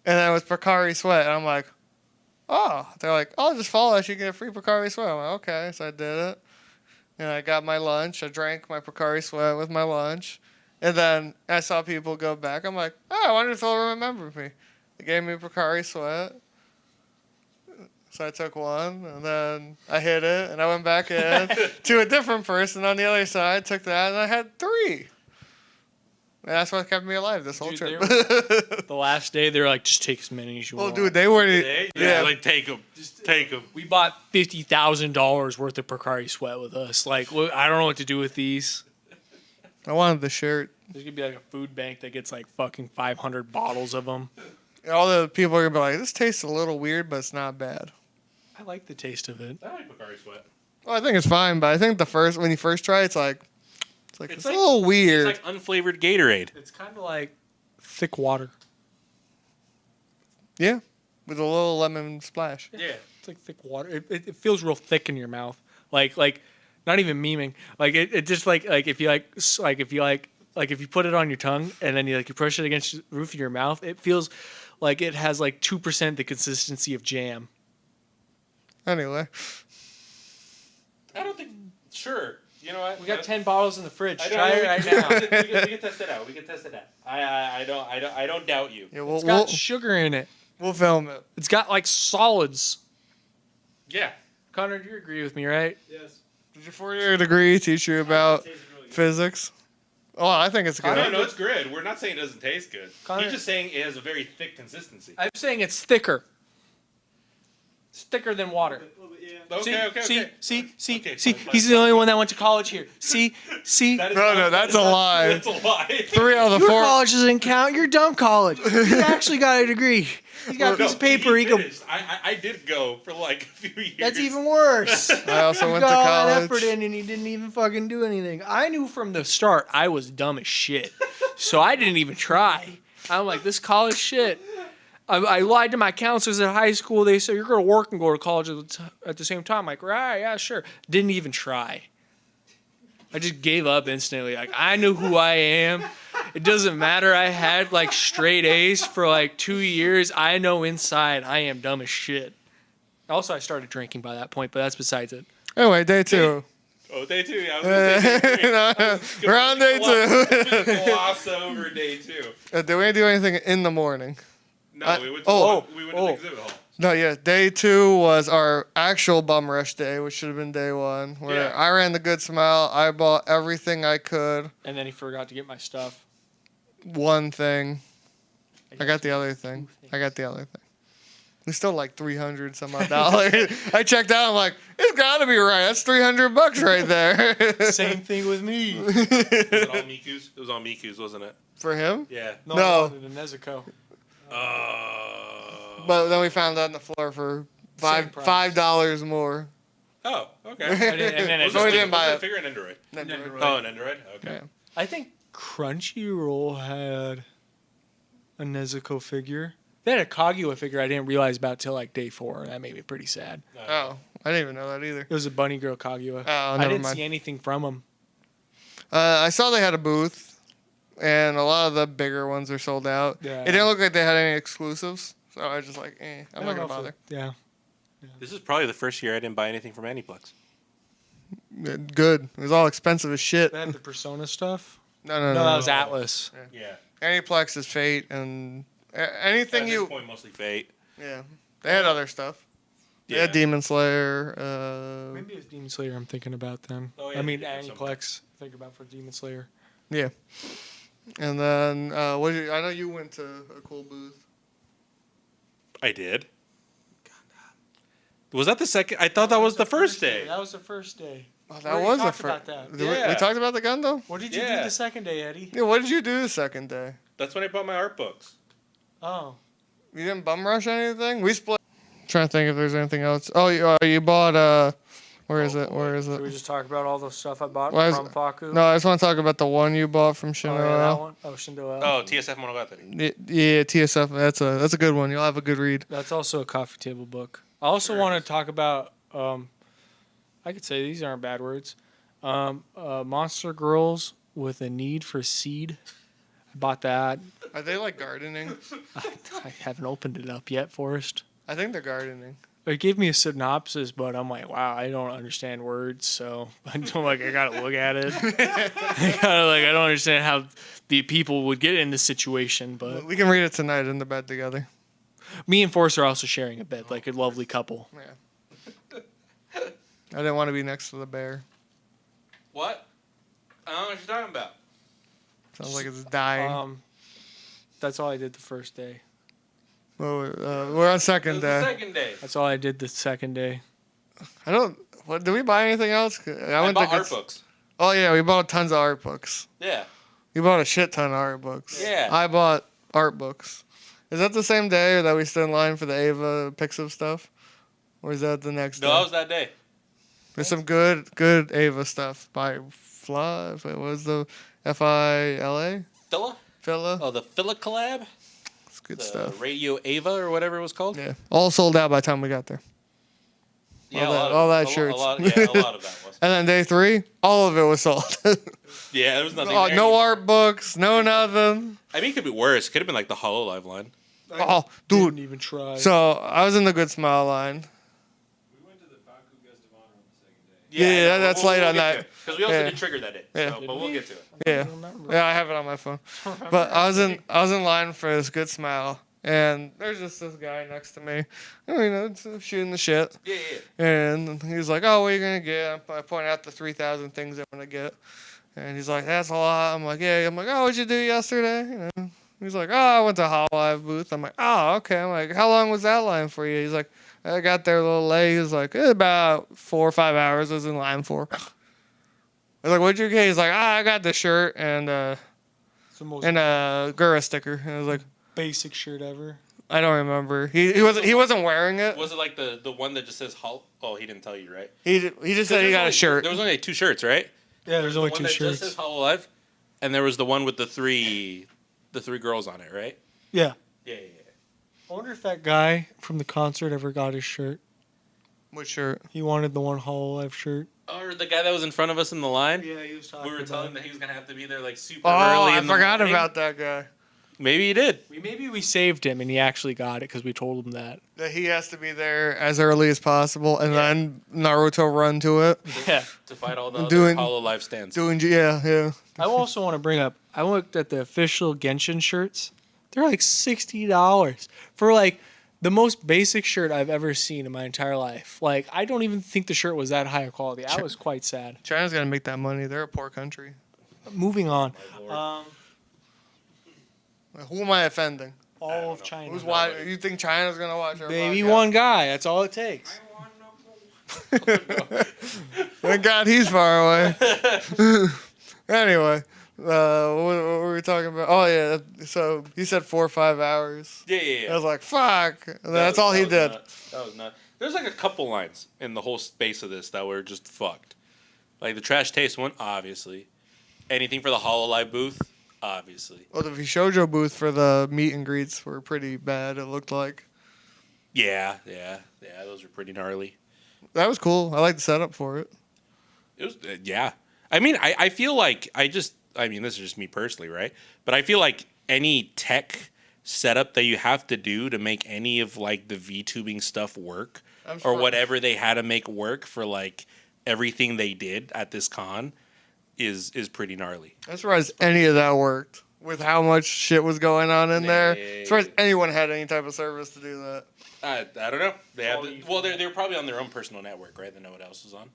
S1: And then it was Pocari Sweat. And I'm like, they're like, just follow us. You get a free Pocari Sweat. I'm like, okay. So I did it. and I got my lunch. I drank my Pocari Sweat with my lunch. And then I saw people go back. I'm like, oh, I wonder if they'll remember me. They gave me Pocari Sweat. So I took one, and then I hit it, and I went back in to a different person on the other side, took that, and I had 3. And that's what kept me alive this whole
S2: Dude,
S1: trip.
S2: The last day, they were like, just take as many as you
S1: Well,
S2: want.
S1: dude, they were...
S3: Yeah, like take them. Just take them.
S2: We bought $50,000 worth of Pocari Sweat with us. Like, look, I don't know what to do with these.
S1: I wanted the shirt.
S2: There's going to be like a food bank that gets like fucking 500 bottles of them.
S1: All the people are going to be like, this tastes a little weird, but it's not bad.
S2: I like the taste of it.
S3: I like Pocari Sweat.
S1: Well, I think it's fine, but I think when you first try it, it's like it's a little weird.
S3: It's like unflavored Gatorade.
S2: It's kind of like thick water.
S1: Yeah, with a little lemon splash.
S3: Yeah.
S2: It's like thick water. It feels real thick in your mouth. Like not even memeing. Like it just like if you if you put it on your tongue and then you push it against the roof of your mouth, it feels like it has like 2% the consistency of jam.
S1: Anyway,
S3: I don't think. Sure. You know what?
S2: We got 10 bottles in the fridge.
S3: I
S2: Try it right now.
S3: We can test it out. We can test it out. I don't doubt you.
S1: yeah, we'll
S2: It's got sugar in it.
S1: we'll film it.
S2: It's got like solids.
S3: Yeah.
S2: Connor, do you agree with me, right?
S4: Yes.
S1: Did your 4-year degree teach you about
S4: Tastes really good.
S1: physics? Oh, I think it's good.
S3: No, it's good. We're not saying it doesn't taste good.
S2: Connor-
S3: He's just saying it has a very thick consistency.
S2: I'm saying it's thicker. It's thicker than water.
S4: A little bit, yeah.
S3: Okay.
S2: See.
S3: Okay,
S2: See,
S3: fine.
S2: he's the only one that went to college here. See.
S3: That is
S1: No,
S3: not-
S1: that's a lie.
S3: That's a lie.
S1: 3 out of the
S2: Your
S1: 4.
S2: college doesn't count. You're dumb college. He actually got a degree. He's got a piece of paper. He can.
S3: finished. I did go for like a few years.
S2: That's even worse.
S1: I also
S2: You
S1: went to
S2: got all that
S1: college.
S2: effort in, and he didn't even fucking do anything. I knew from the start I was dumb as shit, so I didn't even try. I'm like, this college shit. I lied to my counselors at high school. They said, you're going to work and go to college at the same time. I'm like, right, yeah, sure. Didn't even try. I just gave up instantly. Like, I knew who I am. It doesn't matter. I had like straight A's for like 2 years. I know inside I am dumb as shit. Also, I started drinking by that point, but that's besides it.
S1: Anyway, day 2.
S3: Oh, day 2. Yeah, I was gonna say day 3.
S1: We're on day 2.
S3: Gloss over day 2.
S1: Did we do anything in the morning?
S3: No, we went to the exhibit hall.
S1: No, yeah. Day 2 was our actual bum rush day, which should have been day 1. Where
S3: Yeah.
S1: I ran the good smile. I bought everything I could.
S2: And then he forgot to get my stuff.
S1: One thing. I got the other thing. We still like 300 some odd dollars. I checked out. I'm like, it's got to be right. That's $300 right there.
S2: Same thing with me.
S3: Was it all Miku's? It was all Miku's, wasn't it?
S1: For him.
S3: Yeah.
S1: No.
S2: I wanted a Nezuko.
S1: But then we found that on the floor for
S2: Same price.
S1: $5 more.
S3: Oh, okay.
S2: And then it
S3: Was
S1: So we
S3: this
S1: didn't buy
S3: a
S1: it.
S3: figure an Android?
S2: Nendoroid.
S3: Oh, an Android? Okay.
S1: Yeah.
S2: I think Crunchyroll had a Nezuko figure. They had a Kaguya figure I didn't realize about till like day 4, and that made me pretty sad.
S1: Oh, I didn't even know that either.
S2: It was a bunny girl Kaguya.
S1: Oh,
S2: I
S1: never
S2: didn't
S1: mind.
S2: see anything from them.
S1: I saw they had a booth, and a lot of the bigger ones are sold out.
S2: Yeah.
S1: It didn't look like they had any exclusives, so I was just like, I'm not gonna bother.
S2: Yeah.
S3: This is probably the first year I didn't buy anything from Aniplex.
S1: Good. It was all expensive as shit.
S2: They had the Persona stuff.
S1: No.
S2: No, that was Atlas.
S3: Yeah.
S1: Aniplex is Fate, and anything
S3: At
S1: you.
S3: this point, mostly Fate.
S1: Yeah, they had other stuff. They had Demon Slayer.
S2: Maybe it's Demon Slayer I'm thinking about then.
S3: Oh, yeah,
S2: I mean,
S3: yeah, some-
S2: Aniplex. Think about for Demon Slayer.
S1: Yeah. And then I know you went to a cool booth.
S3: I did. Was that the second? I thought that was the first day.
S2: That was the first day.
S1: Oh,
S2: We
S1: that
S2: already
S1: was the
S2: talked
S1: first.
S2: about that.
S1: We
S3: Yeah.
S1: talked about the gun though.
S2: What did you do
S3: Yeah.
S2: the second day, Eddie?
S1: Yeah. What did you do the second day?
S3: That's when I bought my art books.
S2: Oh.
S1: You didn't bum rush anything. We split. Trying to think if there's anything else. Oh, you bought Where is it? Where is
S2: Should we
S1: it?
S2: just talk about all the stuff I bought
S1: Why is-
S2: from Faku?
S1: No, I just want to talk about the one you bought from
S2: Oh,
S1: Shinoa.
S2: yeah, that one? Oh, Shindo.
S3: Oh, TSF Monogatari.
S1: Yeah, TSF. That's a good one. You'll have a good read.
S2: That's also a coffee table book. I also want to talk about, I could say these aren't bad words, Monster Girls with a Need for Seed. I bought that.
S1: Are they like gardening?
S2: I haven't opened it up yet, Forrest.
S1: I think they're gardening.
S2: It gave me a synopsis, but I'm like, wow, I don't understand words, so I gotta look at it. I don't understand how the people would get in this situation, but
S1: We can read it tonight in the bed together.
S2: me and Forrest are also sharing a bed, like a lovely couple.
S1: Yeah. I didn't want to be next to the bear.
S3: What? I don't know what you're talking about.
S1: Sounds like it's dying.
S2: That's all I did the first day.
S1: We're on second day.
S3: second day.
S2: That's all I did the second day.
S1: I don't. What did we buy anything else?
S3: I bought art books.
S1: Oh yeah, we bought tons of art books.
S3: Yeah.
S1: You bought a shit ton of art books.
S3: Yeah.
S1: I bought art books. Is that the same day that we stood in line for the Ava Pixiv stuff, or is that the next day?
S3: No, that was that day.
S1: There's some good Ava stuff by Fla. What was the Fila?
S3: Phila?
S1: Fila.
S3: Oh, the Phila collab?
S1: It's good
S3: The
S1: stuff.
S3: Radio Ava or whatever it was called?
S1: Yeah, all sold out by the time we got there.
S3: Yeah,
S1: all that shirts.
S3: A lot of that was.
S1: And then day 3, all of it was sold.
S3: Yeah, there was nothing
S1: Oh,
S3: there
S1: no
S3: anymore.
S1: art books, no nothing.
S3: I mean, it could be worse. It could have been like the HoloLive line.
S1: Oh,
S2: Didn't
S1: dude.
S2: even try.
S1: So I was in the Good Smile line.
S4: We went to the Faku Guest of Honor on the second day.
S1: Yeah, that's late on that.
S3: Because we also
S1: Yeah.
S3: did Trigger that day.
S1: Yeah.
S3: So, but we'll get to it.
S1: Yeah, yeah, I have it on my phone. But I was in line for this Good Smile, and there's just this guy next to me, shooting the shit.
S3: Yeah.
S1: And he's like, "Oh, what are you gonna get?" I point out the 3,000 things I'm gonna get, and he's like, "That's a lot." I'm like, "Yeah." I'm like, "Oh, what'd you do yesterday?" He's like, "Oh, I went to HoloLive booth." I'm like, "Oh, okay." I'm like, "How long was that line for you?" He's like, "I got there a little late." He was like, "About 4 or 5 hours I was in line for." I was like, "What'd you get?" He's like, "I got the shirt and
S2: It's the most
S1: a Gura sticker." And I was like,
S2: basic shirt ever.
S1: "I don't remember." He wasn't wearing it.
S3: Was it like the one that just says Hol? Oh, he didn't tell you, right?
S1: He just said he got a shirt.
S3: There was only like 2 shirts, right?
S2: Yeah, there's only
S3: The one
S2: 2
S3: that
S2: shirts.
S3: just says HoloLive, and there was the one with the three girls on it, right?
S2: Yeah.
S3: Yeah.
S2: I wonder if that guy from the concert ever got his shirt.
S1: What shirt?
S2: He wanted the one HoloLive shirt.
S3: Or the guy that was in front of us in the line.
S2: Yeah, he was talking
S3: We were telling him that he was gonna have to be there like super
S1: Oh,
S3: early.
S1: I
S3: in the
S1: forgot
S3: morning.
S1: about that guy.
S3: Maybe he did.
S2: Maybe we saved him and he actually got it because we told him that.
S1: That he has to be there as early as possible, and then Naruto run to it.
S2: Yeah.
S3: To fight all the
S1: Doing-
S3: other HoloLive stands.
S1: Yeah.
S2: I also want to bring up, I looked at the official Genshin shirts. They're like $60 for like the most basic shirt I've ever seen in my entire life. Like, I don't even think the shirt was that high of quality. I was quite sad.
S1: China's gotta make that money. They're a poor country.
S2: Moving on.
S1: Who am I offending?
S2: All of China.
S1: Who's watching? You think China's gonna watch our
S2: Maybe
S1: podcast?
S2: one guy. That's all it takes.
S1: Thank God he's far away. Anyway, what were we talking about? Oh yeah, so he said 4 or 5 hours.
S3: Yeah.
S1: I was like, fuck. And that's all he did.
S3: That was nuts. There's like a couple lines in the whole space of this that were just fucked. Like the Trash Taste one, obviously. Anything for the HoloLive booth, obviously.
S1: Well, the Vishojo booth for the meet and greets were pretty bad, it looked like.
S3: Yeah, those were pretty gnarly.
S1: That was cool. I like the setup for it.
S3: It was, yeah. I mean, I feel like this is just me personally, right? But I feel like any tech setup that you have to do to make any of like the VTubing stuff work or whatever they had to make work for like everything they did at this con is pretty gnarly.
S1: I'm surprised any of that worked with how much shit was going on in there. I'm surprised anyone had any type of service to do that.
S3: I don't know. They have they're probably on their own personal network, right? They know what else is on.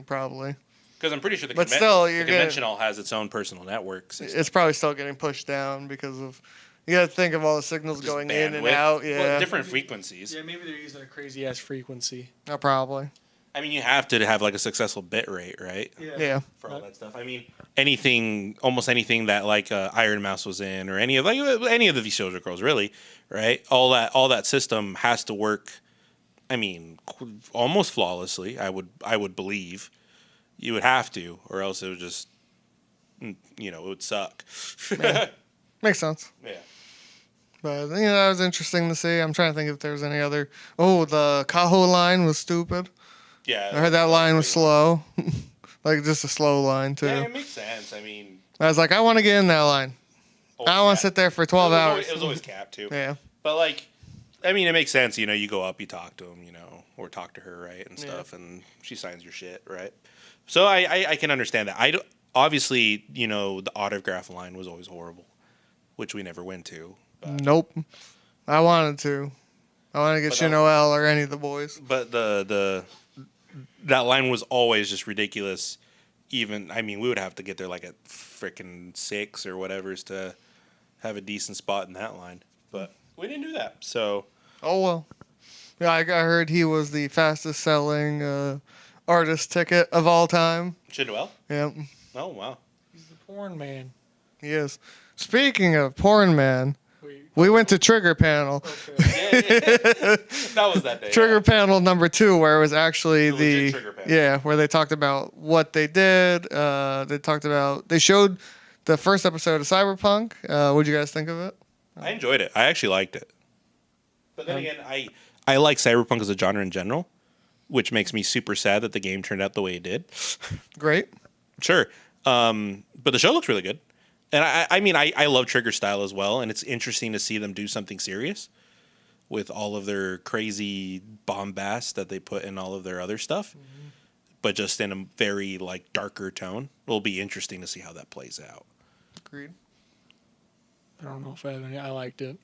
S1: Probably.
S3: Because I'm pretty sure
S1: But still, you're
S3: the convention hall has its own personal network system.
S1: It's probably still getting pushed down because of you got to think of all the signals
S3: Just
S1: going in and
S3: bandwidth.
S1: out. Yeah,
S3: Well, different frequencies.
S2: Yeah, maybe they're using a crazy ass frequency.
S1: Probably.
S3: I mean, you have to have like a successful bit rate, right?
S1: Yeah.
S3: For all that stuff. I mean, almost anything that like Iron Mouse was in, or any of the Vishoja girls, really, right? All that system has to work. I mean, almost flawlessly. I would believe. You would have to, or else it would just, it would suck.
S1: Yeah. Makes sense.
S3: Yeah.
S1: But that was interesting to see. I'm trying to think if there was any other. Oh, the Kaho line was stupid.
S3: Yeah.
S1: I heard that line was slow, like just a slow line too.
S3: Yeah, it makes sense. I mean,
S1: I was like, I want to get in that line. I don't want to sit there for 12 hours.
S3: It was always capped too.
S1: Yeah.
S3: But like, I mean, it makes sense. You go up, you talk to them. or talk to her, right, and stuff, and she signs your shit, right? So I can understand that. Obviously, you know, the autograph line was always horrible, which we never went to. But,
S1: Nope. I wanted to. I wanted to get Noel or any of the boys.
S3: but that line was always just ridiculous. Even, I mean, we would have to get there like at freaking 6 or whatever's to have a decent spot in that line. But we didn't do that, so.
S1: Oh, well. Yeah, I heard he was the fastest selling artist ticket of all time.
S3: Chidwell?
S1: Yep.
S3: Oh, wow.
S2: He's the porn man.
S1: He is. Speaking of porn man, we went to Trigger Panel.
S3: Okay. That was that day.
S1: Trigger Panel number 2, where it was actually
S3: The legit Trigger Panel.
S1: yeah, where they talked about what they did. They showed the first episode of Cyberpunk. What'd you guys think of it?
S3: I enjoyed it. I actually liked it. But then again, I like Cyberpunk as a genre in general, which makes me super sad that the game turned out the way it did.
S1: Great.
S3: Sure. But the show looks really good. And I mean, I love Trigger style as well, and it's interesting to see them do something serious with all of their crazy bombast that they put in all of their other stuff, but just in a very like darker tone. It'll be interesting to see how that plays out.
S1: Agreed.
S2: I don't know if I have any. I liked it.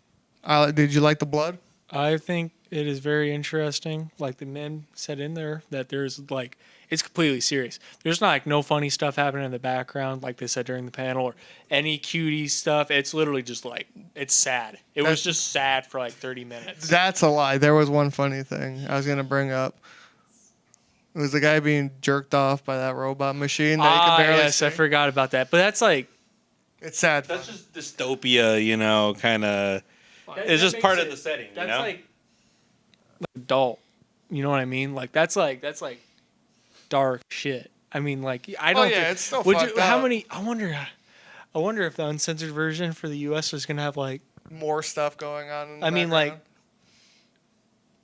S1: Did you like the blood?
S2: I think it is very interesting. Like the men said in there, that there's like, it's completely serious. There's not like no funny stuff happening in the background, like they said during the panel, or any cutie stuff. It's literally just like, it's sad. It was just sad for like 30 minutes.
S1: That's a lie. There was one funny thing I was going to bring up. It was the guy being jerked off by that robot machine that he could barely
S2: yes,
S1: see.
S2: I forgot about that. But that's like,
S1: It's sad.
S3: That's just dystopia, you know, kind of. It's just part of the setting, you
S2: that's
S3: know?
S2: like adult. You know what I mean? Like that's like dark shit. I mean, like I don't.
S1: yeah, it's still fucked
S2: How
S1: up.
S2: many? I wonder if the uncensored version for the U.S. is gonna have like.
S1: More stuff going on. In the
S2: I mean,
S1: background.
S2: like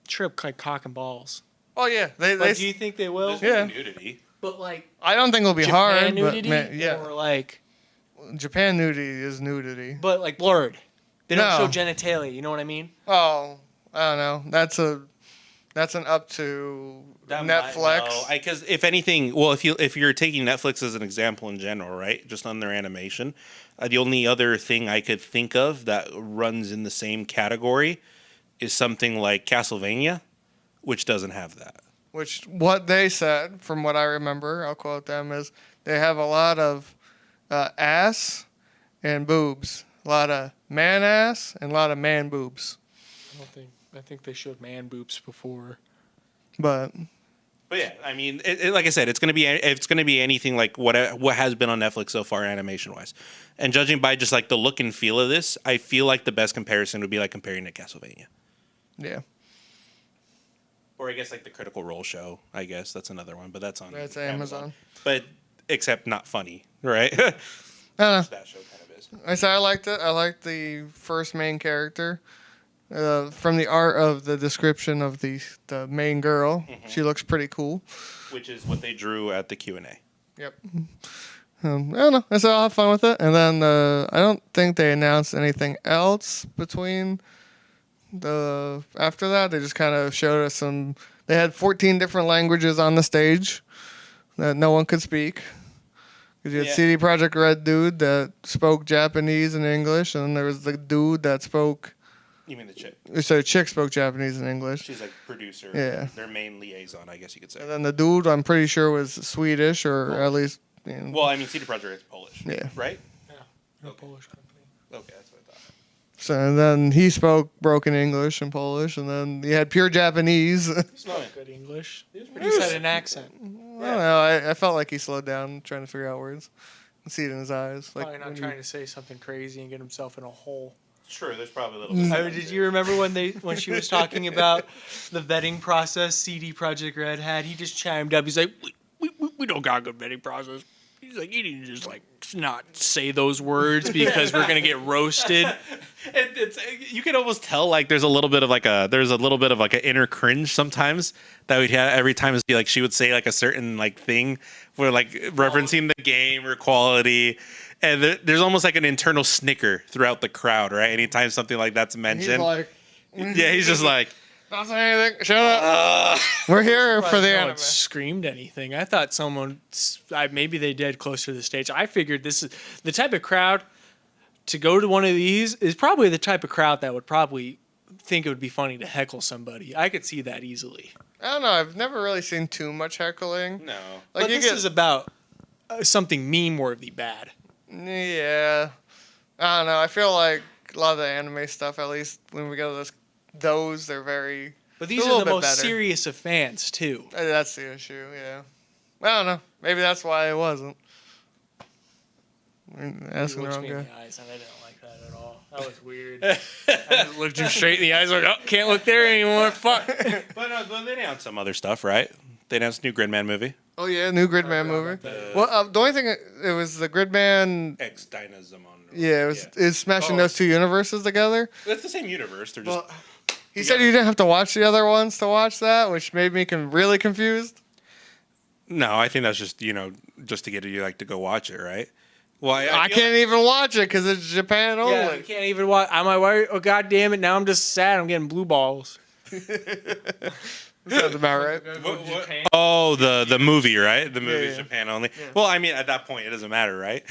S2: trip like cock and balls.
S1: Oh yeah, they.
S2: Like, do you think they will?
S3: There's
S1: Yeah.
S3: nudity.
S2: But like
S1: I don't think it'll be
S2: Japan
S1: hard,
S2: nudity,
S1: but yeah,
S2: or like,
S1: Japan nudity is nudity.
S2: but like blurred. They don't
S1: No.
S2: show genitalia. You know what I mean?
S1: Oh, I don't know. That's an up to Netflix.
S3: Because if anything, well, if you're taking Netflix as an example in general, right, just on their animation, the only other thing I could think of that runs in the same category is something like Castlevania, which doesn't have that.
S1: Which what they said, from what I remember, I'll quote them, is they have a lot of ass and boobs, a lot of man ass and a lot of man boobs.
S2: I think they showed man boobs before.
S1: But
S3: yeah, I mean, like I said, it's gonna be anything like what has been on Netflix so far, animation wise, and judging by just like the look and feel of this, I feel like the best comparison would be like comparing to Castlevania,
S1: yeah,
S3: or I guess like the Critical Role show. I guess that's another one, but that's on
S1: that's Amazon.
S3: But except not funny, right?
S1: I don't know.
S3: That show kind of is.
S1: I said I liked it. I liked the first main character. From the art of the description of the main girl, she looks pretty cool.
S3: Which is what they drew at the Q&A.
S1: Yep. I don't know. I said I'll have fun with it. And then I don't think they announced anything else between after that. They just kind of showed us some. They had 14 different languages on the stage that no one could speak. Because you had CD Projekt Red dude that spoke Japanese and English, and then there was the dude that spoke.
S3: You mean the chick?
S1: So chick spoke Japanese and English.
S3: She's like producer.
S1: Yeah.
S3: Their main liaison, I guess you could say.
S1: And then the dude, I'm pretty sure, was Swedish or at least. You know,
S3: Well, I mean, CD Projekt is Polish.
S1: Yeah.
S3: Right?
S2: A Polish company.
S3: Okay, that's what I thought.
S1: so and then he spoke broken English and Polish, and then you had pure Japanese. I
S2: He's not good English. He just had an accent.
S1: don't know. I felt like he slowed down trying to figure out words. I see it in his eyes. Like
S2: Probably not trying to say something crazy and get himself in a hole.
S3: True, there's probably a little bit.
S2: I mean, did you remember when she was talking about the vetting process CD Projekt Red had? He just chimed up. He's like, we don't got a good vetting process. He's like, you need to just like not say those words because we're gonna get roasted.
S3: You can almost tell like there's a little bit of like an inner cringe sometimes that we'd have every time like she would say like a certain like thing where like referencing the game or quality. And there's almost like an internal snicker throughout the crowd, right? Anytime something like that's mentioned.
S1: he's like,
S3: Yeah, he's just like,
S1: Not saying anything. Shut up. We're here for the
S2: No
S1: anime.
S2: one screamed anything. I thought maybe they did closer to the stage. I figured this is the type of crowd to go to one of these is probably the type of crowd that would probably think it would be funny to heckle somebody. I could see that easily.
S1: I don't know. I've never really seen too much heckling.
S3: No.
S1: Like
S2: But
S1: you
S2: this
S1: get,
S2: is about something meme-worthy bad.
S1: yeah. I don't know. I feel like a lot of the anime stuff, at least when we go to those, they're very.
S2: But
S1: a
S2: these
S1: little
S2: are the
S1: bit
S2: most
S1: better.
S2: serious of fans, too.
S1: That's the issue. Yeah. I don't know. Maybe that's why it wasn't. Asking the
S2: He looks
S1: wrong
S2: me in
S1: guy.
S2: the eyes, and I didn't like that at all. That was weird. I just looked him straight in the eyes like, oh, can't look there anymore. Fuck.
S3: But they announced some other stuff, right? They announced a new Gridman movie.
S1: Oh yeah, new Gridman movie. Well, the only thing it was the Gridman.
S3: Ex Dynazamon.
S1: Yeah, it's smashing those two universes together.
S3: It's the same universe. They're just.
S1: Well, he said you didn't have to watch the other ones to watch that, which made me really confused.
S3: No, I think that's just just to get you to go watch it, right? Well,
S1: I can't even watch it because it's Japan only.
S2: Yeah, you can't even watch. I'm like, why? Oh, God damn it. Now I'm just sad. I'm getting blue balls.
S1: Sounds about right.
S3: Oh, the movie, right? The movie's
S1: yeah.
S3: Japan only. Well, I mean, at that point, it doesn't matter, right?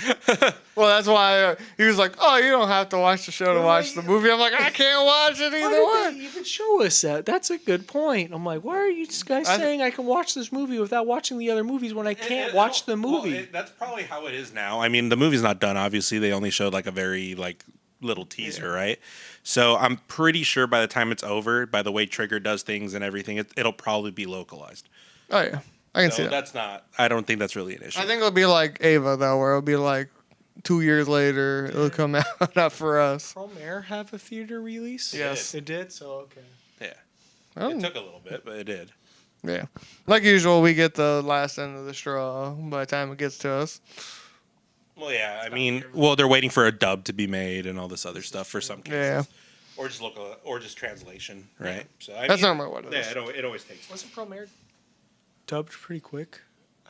S1: Well, that's why he was like, "Oh, you don't have to watch the show to watch the movie." I'm like, I can't watch it either
S2: Why
S1: way.
S2: did they even show us that? That's a good point. I'm like, why are you guys saying I can watch this movie without watching the other movies when I can't watch the movie?
S3: Well, that's probably how it is now. I mean, the movie's not done. Obviously, they only showed a very little teaser, right? So I'm pretty sure by the time it's over, by the way Trigger does things and everything, it'll probably be localized.
S1: Oh yeah, I can see that.
S3: That's not. I don't think that's really an issue.
S1: I think it'll be like Ava though, where it'll be like 2 years later it'll come out not for us.
S2: Promare have a theater release?
S1: Yes.
S2: It did. So okay.
S3: Yeah,
S1: Oh,
S3: it took a little bit, but it did.
S1: yeah, like usual, we get the last end of the straw by the time it gets to us.
S3: Well, yeah. I mean, they're waiting for a dub to be made and all this other stuff for some cases.
S1: Yeah.
S3: Or just local, or just translation, right? So
S1: That's normally what it is.
S3: Yeah, it always takes.
S2: Wasn't Promare dubbed pretty quick?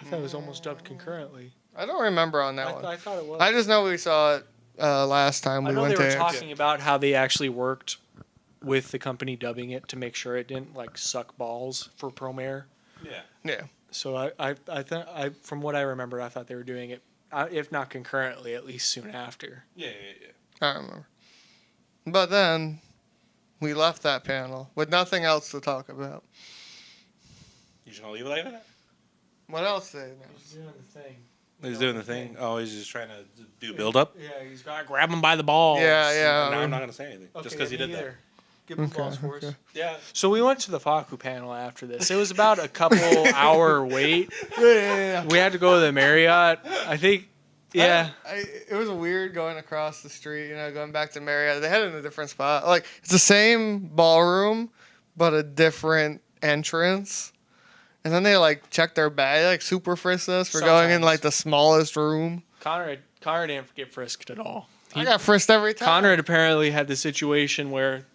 S2: I thought it was almost dubbed concurrently.
S1: I don't remember on that one.
S2: I thought it was.
S1: I just know we saw it last time
S2: I
S1: we
S2: know
S1: went
S2: they were
S1: to.
S2: talking about how they actually worked with the company dubbing it to make sure it didn't suck balls for Promare.
S3: Yeah.
S1: Yeah.
S2: So I from what I remember, I thought they were doing it, if not concurrently, at least soon after.
S3: Yeah.
S1: I don't remember. But then we left that panel with nothing else to talk about.
S3: You just gonna leave it like that?
S1: What else did they announce?
S2: He's doing the thing.
S3: He's doing the thing. Oh, he's just trying to do build up.
S2: Yeah, he's got to grab him by the balls.
S1: Yeah.
S3: No, I'm not gonna say anything just because he did that.
S2: Give him balls for us.
S1: okay.
S3: Yeah.
S2: So we went to the Faku panel after this. It was about a couple hour wait.
S1: Yeah.
S2: We had to go to the Marriott. I think, yeah.
S1: It was weird going across the street, going back to Marriott. They had it in a different spot. Like, it's the same ballroom, but a different entrance. And then they, checked their bag. They, super frisked us for going in,
S2: Sometimes.
S1: the smallest room.
S2: Connor didn't get frisked at all.
S1: I got frisked every time.
S2: Connor had apparently had the situation where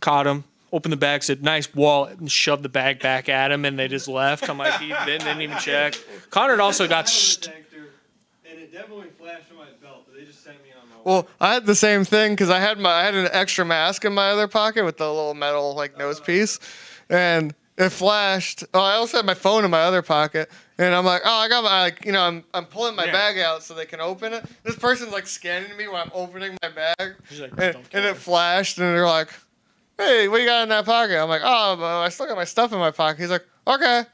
S2: caught him, opened the bag, said, "Nice wallet," and shoved the bag back at him, and they just left. I'm like, he didn't even check. Connor had also got...
S4: And it definitely flashed on my belt, but they just sent me on my way.
S1: Well, I had the same thing because I had an extra mask in my other pocket with the little metal nose piece, and it flashed. Oh, I also had my phone in my other pocket, and I'm like, oh, I got my I'm pulling my bag out so they can open it. This person's scanning me while I'm opening my bag,
S2: He's like,
S1: and,
S2: "Don't
S1: and
S2: care."
S1: it flashed, and they're like, hey, what you got in that pocket? I'm like, oh, but I still got my stuff in my pocket. He's like, okay.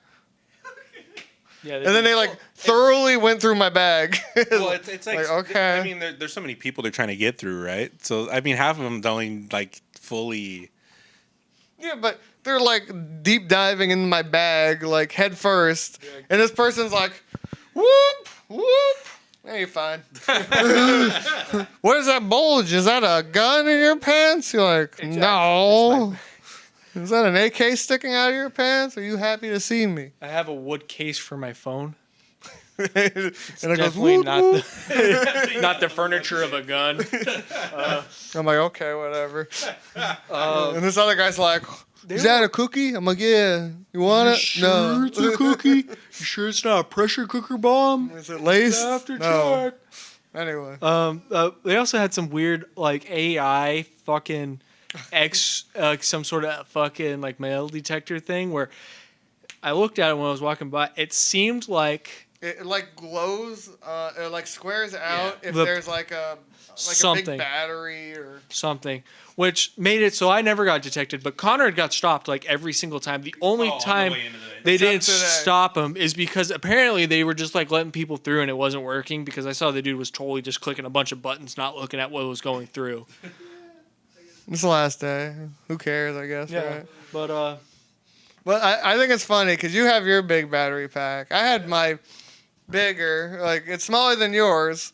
S2: Yeah,
S1: And then they thoroughly went through my bag.
S3: Well, it's
S1: okay.
S3: I mean, there's so many people they're trying to get through, right? So I mean, half of them don't even fully.
S1: Yeah, but they're deep diving in my bag head first, and this person's like, whoop whoop. Hey, you're fine. What is that bulge? Is that a gun in your pants? You're like, no. Is that an AK sticking out of your pants? Are you happy to see me?
S2: I have a wood case for my phone.
S1: And it goes,
S2: Definitely
S1: whoop,
S2: not
S1: whoop.
S2: not the furniture of a gun.
S1: I'm like, okay, whatever. And this other guy's like, is that a cookie? I'm like, yeah. You want it? No.
S2: It's a cookie. You sure it's not a pressure cooker bomb?
S1: Is it laced?
S2: After
S1: No.
S2: check.
S1: Anyway.
S2: They also had some weird AI fucking some sort of fucking like metal detector thing where I looked at it when I was walking by. It seemed like
S1: It like glows, it like squares out if
S2: The-
S1: there's like a
S2: something.
S1: big battery or
S2: something, which made it so I never got detected. But Conrad got stopped like every single time. The only
S3: on the
S2: time
S3: way into the-
S2: they
S1: Except
S2: didn't
S1: today.
S2: stop him is because apparently they were just like letting people through and it wasn't working because I saw the dude was totally just clicking a bunch of buttons, not looking at what was going through.
S1: it's the last day. Who cares? I guess. Right?
S2: But
S1: But I think it's funny because you have your big battery pack. I had my bigger, like it's smaller than yours,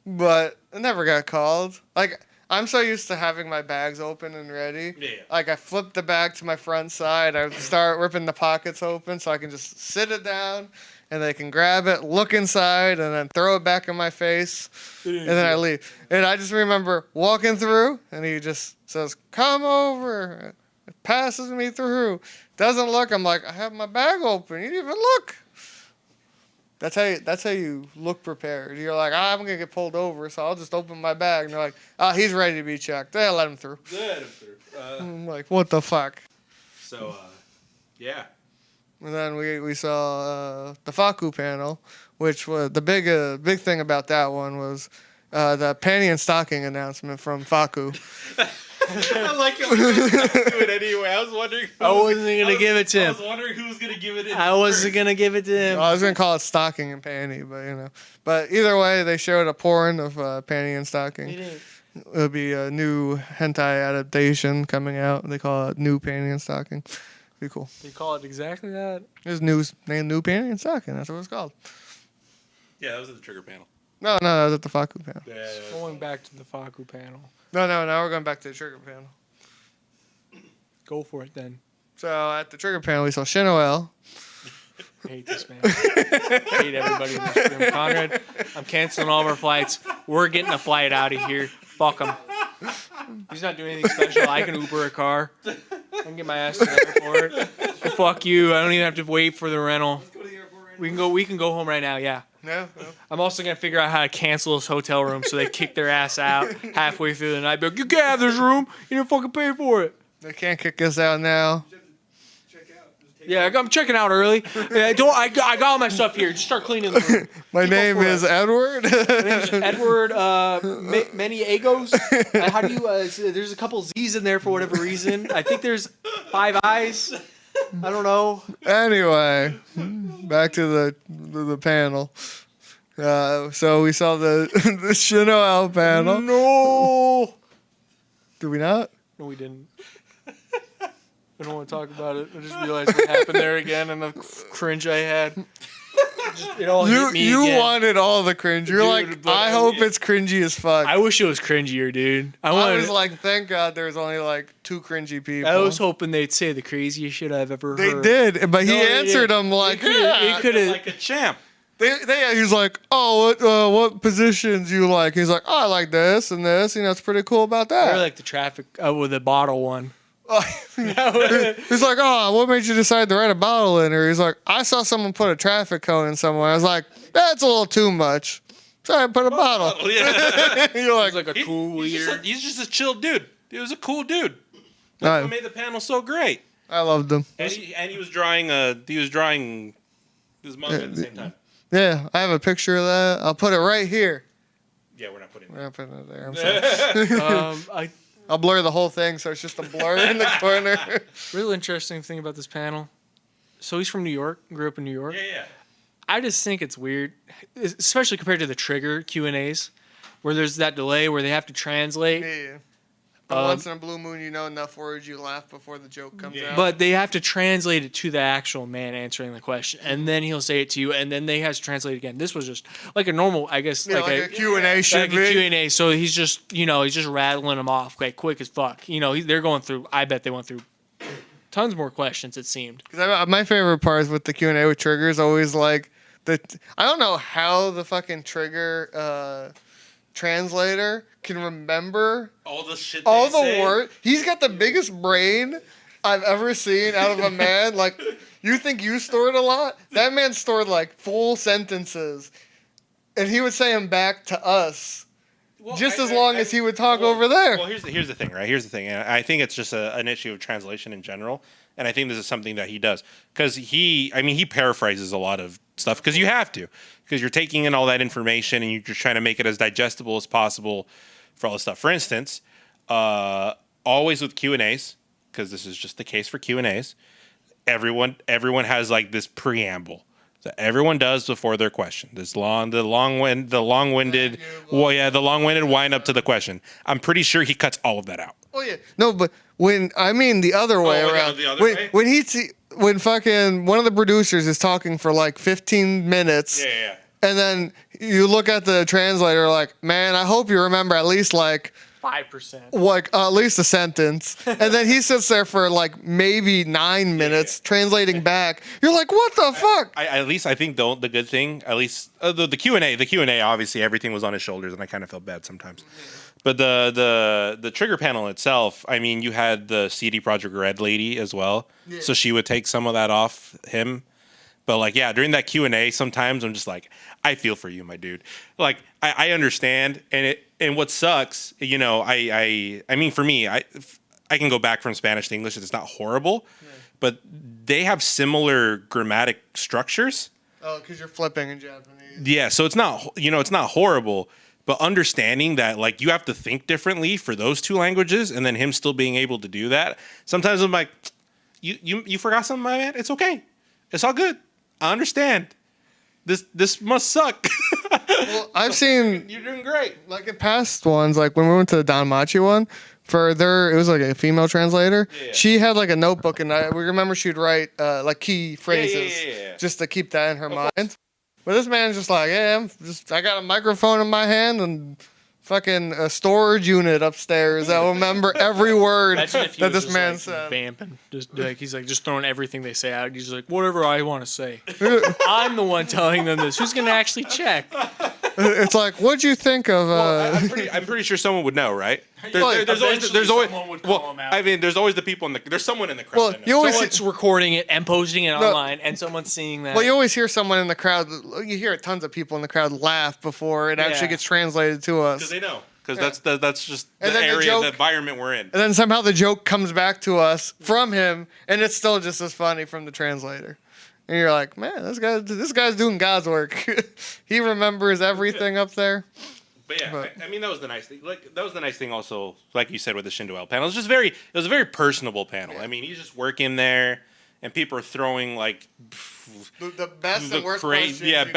S1: but it never got called. Like I'm so used to having my bags open and ready.
S3: Yeah.
S1: Like I flip the bag to my front side. I start ripping the pockets open so I can just sit it down and they can grab it, look inside, and then throw it back in my face. And then I leave. And I just remember walking through and he just says, "Come over." Passes me through. Doesn't look. I'm like, I have my bag open. You didn't even look. That's how you look prepared. You're like, I'm gonna get pulled over, so I'll just open my bag. And they're like, he's ready to be checked. They let him through. I'm like, what the fuck?
S3: So, yeah.
S1: And then we saw the Faku panel, which was the big thing about that one was the panty and stocking announcement from Faku.
S3: I like it when you do it anyway. I was wondering.
S2: I wasn't gonna give it to
S3: I
S2: him.
S3: was wondering who was gonna give it.
S2: I wasn't gonna give it to him.
S1: I was gonna call it stocking and panty, but you know. But either way, they showed a porn of panty and stocking. It'll be a new hentai adaptation coming out. They call it New Panty and Stocking. Be cool.
S2: You call it exactly that?
S1: It's named New Panty and Stocking. That's what it's called.
S3: Yeah, that was at the trigger panel.
S1: No, that was at the Faku panel.
S3: Yeah.
S2: Going back to the Faku panel.
S1: No, now we're going back to the Trigger panel.
S2: Go for it then.
S1: So at the Trigger panel, we saw Shinoel.
S2: I hate this man. I hate everybody in this room. Conrad, I'm canceling all of our flights. We're getting a flight out of here. Fuck him. He's not doing anything special. I can Uber a car. I can get my ass to the airport. Well, fuck you. I don't even have to wait for the rental.
S4: Go to the airport right
S2: We can go home right now. Yeah.
S1: No.
S2: I'm also gonna figure out how to cancel this hotel room so they kick their ass out halfway through the night. Be like, you can't have this room. You didn't fucking pay for it.
S1: They can't kick us out now.
S4: You have to check out. Just take
S2: Yeah, I'm checking out early. I got all my stuff here. Just start cleaning the room.
S1: My
S2: You go
S1: name
S2: for
S1: is
S2: it.
S1: Edward.
S2: My name's Edward Many Egos. How do you? There's a couple Z's in there for whatever reason. I think there's 5 eyes. I don't know.
S1: Anyway, back to the panel. So we saw the the Shinoel panel.
S2: No.
S1: Did we not?
S2: No, we didn't. I don't want to talk about it. I just realized what happened there again and the cringe I had. It all hit me
S1: You
S2: again.
S1: wanted all the cringe. You're
S2: Dude,
S1: like,
S2: but
S1: I hope it's cringy as fuck.
S2: I wish it was cringier, dude.
S1: I
S2: wanted.
S1: was like, thank God there's only like 2 cringy people.
S2: I was hoping they'd say the craziest shit I've ever
S1: They
S2: heard.
S1: did, but he
S2: No, they
S1: answered
S2: didn't.
S1: them like,
S2: He
S1: yeah.
S2: could have.
S3: Like a champ.
S1: He's like, oh, what positions you like? He's like, oh, I like this and this. You know, it's pretty cool about
S2: I
S1: that.
S2: like the traffic with the bottle one.
S1: He's like, oh, what made you decide to write a bottle in here? He's like, I saw someone put a traffic cone in somewhere. I was like, that's a little too much. So I put a bottle.
S3: Oh, yeah.
S1: You're like,
S2: He's like a cool leader.
S3: He's just a chill dude. He was a cool dude.
S1: I,
S3: What made the panel so great?
S1: I loved him.
S3: And he was drawing his manga at the same time.
S1: Yeah, I have a picture of that. I'll put it right here.
S3: Yeah, we're not putting
S1: We're
S3: it.
S1: not putting it there. I'm sorry. I'll blur the whole thing so it's just a blur in the corner.
S2: Real interesting thing about this panel. So he's from New York. Grew up in New York.
S3: Yeah.
S2: I just think it's weird, especially compared to the Trigger Q&As, where there's that delay where they have to translate.
S1: Yeah. But once in a blue moon, you know enough words, you laugh before the joke comes out.
S2: But they have to translate it to the actual man answering the question, and then he'll say it to you, and then they have to translate it again. This was just like a normal, I guess,
S1: yeah, like a Q&A should
S2: like a
S1: be.
S2: Q&A. So he's just rattling them off like quick as fuck. They're going through. I bet they went through tons more questions. It seemed.
S1: 'Cause my favorite parts with the Q&A with Trigger is always like I don't know how the fucking Trigger translator can remember
S3: All the shit.
S1: all the words. He's got the biggest brain I've ever seen out of a man. Like, you think you stored a lot? That man stored like full sentences, and he would say them back to us. just as long as he would talk over there.
S3: Well, here's the thing, right? Here's the thing. And I think it's just an issue of translation in general. And I think this is something that he does. Because he paraphrases a lot of stuff because you have to. Because you're taking in all that information and you're just trying to make it as digestible as possible for all this stuff. For instance, always with Q&As, because this is just the case for Q&As, everyone has like this preamble that everyone does before their question. The long-winded wind up to the question. I'm pretty sure he cuts all of that out.
S1: Oh yeah, no, but the other way around.
S3: The other way?
S1: When fucking one of the producers is talking for like 15 minutes.
S3: Yeah.
S1: And then you look at the translator like, man, I hope you remember at least like
S2: 5%.
S1: Like at least a sentence. And then he sits there for like maybe 9 minutes translating back. You're like, what the fuck?
S3: At least I think the good thing, at least the Q&A, obviously everything was on his shoulders and I kind of felt bad sometimes. But the trigger panel itself, I mean, you had the CD Projekt Red lady as well. Yeah. So she would take some of that off him. But like, yeah, during that Q&A, sometimes I'm just like, I feel for you, my dude. Like, I understand, and what sucks, you know, I mean, for me, I can go back from Spanish to English. It's not horrible, but they have similar grammatic structures.
S1: Oh, because you're flipping in Japanese.
S3: Yeah, so it's not horrible, but understanding that like you have to think differently for those two languages, and then him still being able to do that. Sometimes I'm like, you forgot something, my man. It's okay. It's all good. I understand. This must suck.
S1: Well, I've seen
S3: you're doing great.
S1: Like in past ones, like when we went to the Don Machi one, it was like a female translator. Yeah. She had like a notebook, and we remember she'd write like key phrases just to keep that in her mind. But this man's just like, I got a microphone in my hand and fucking a storage unit upstairs that will remember every word that this man said.
S2: Vamping, just like he's like just throwing everything they say out. He's like, whatever I want to say. I'm the one telling them this. Who's gonna actually check?
S1: It's like, what'd you think of?
S3: I'm pretty sure someone would know, right? There's always the people there's someone in the crowd.
S1: Well,
S2: someone's recording it and posting it online, and someone's seeing that.
S1: Well, you always hear someone in the crowd. You hear tons of people in the crowd laugh before it actually gets translated to us.
S3: Because they know. Because that's just the area, the environment we're in.
S1: And then somehow the joke comes back to us from him, and it's still just as funny from the translator. And you're like, man, this guy's doing God's work. He remembers everything up there.
S3: But yeah, I mean, that was the nice thing. Like that was the nice thing also, like you said with the Shindo L panel. It was a very personable panel. Yeah. I mean, you just work in there, and people are throwing like
S1: the best and worst questions.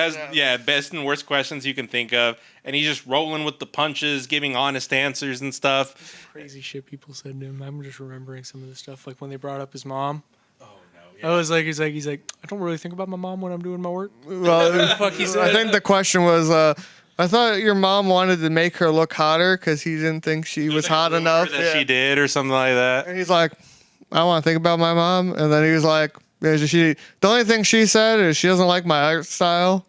S3: Best and worst questions you can think of, and he's just rolling with the punches, giving honest answers and stuff.
S2: Crazy shit people said to him. I'm just remembering some of the stuff, like when they brought up his mom.
S3: Oh no! Yeah.
S2: I was like, he's like, I don't really think about my mom when I'm doing my work.
S1: Well, the fuck he said. I think the question was. I thought your mom wanted to make her look hotter because he didn't think she was hot enough.
S3: She did or something like that.
S1: And he's like, I want to think about my mom. And then he was like, the only thing she said is she doesn't like my art style.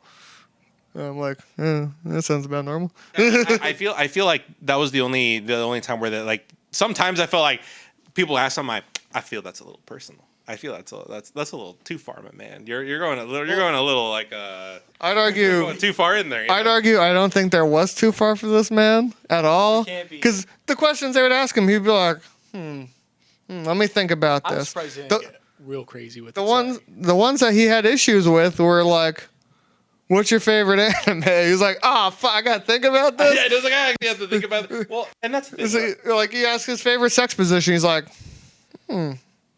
S1: And I'm like, that sounds about normal.
S3: I feel like that was the only time where that, like, sometimes I felt like people ask something, I feel that's a little personal. I feel that's a little too far, my man. You're going a little like
S1: I'd argue
S3: going too far in there.
S1: I'd argue I don't think there was too far for this man at all. Because the questions they would ask him, he'd be like, let me think about this.
S2: I'm surprised he didn't get real crazy with
S1: the ones that he had issues with were like, what's your favorite anime? He's like, fuck, I gotta think about this.
S3: Yeah, it was like I actually have to think about it. Well, and that's the thing.
S1: Like he asked his favorite sex position. He's like,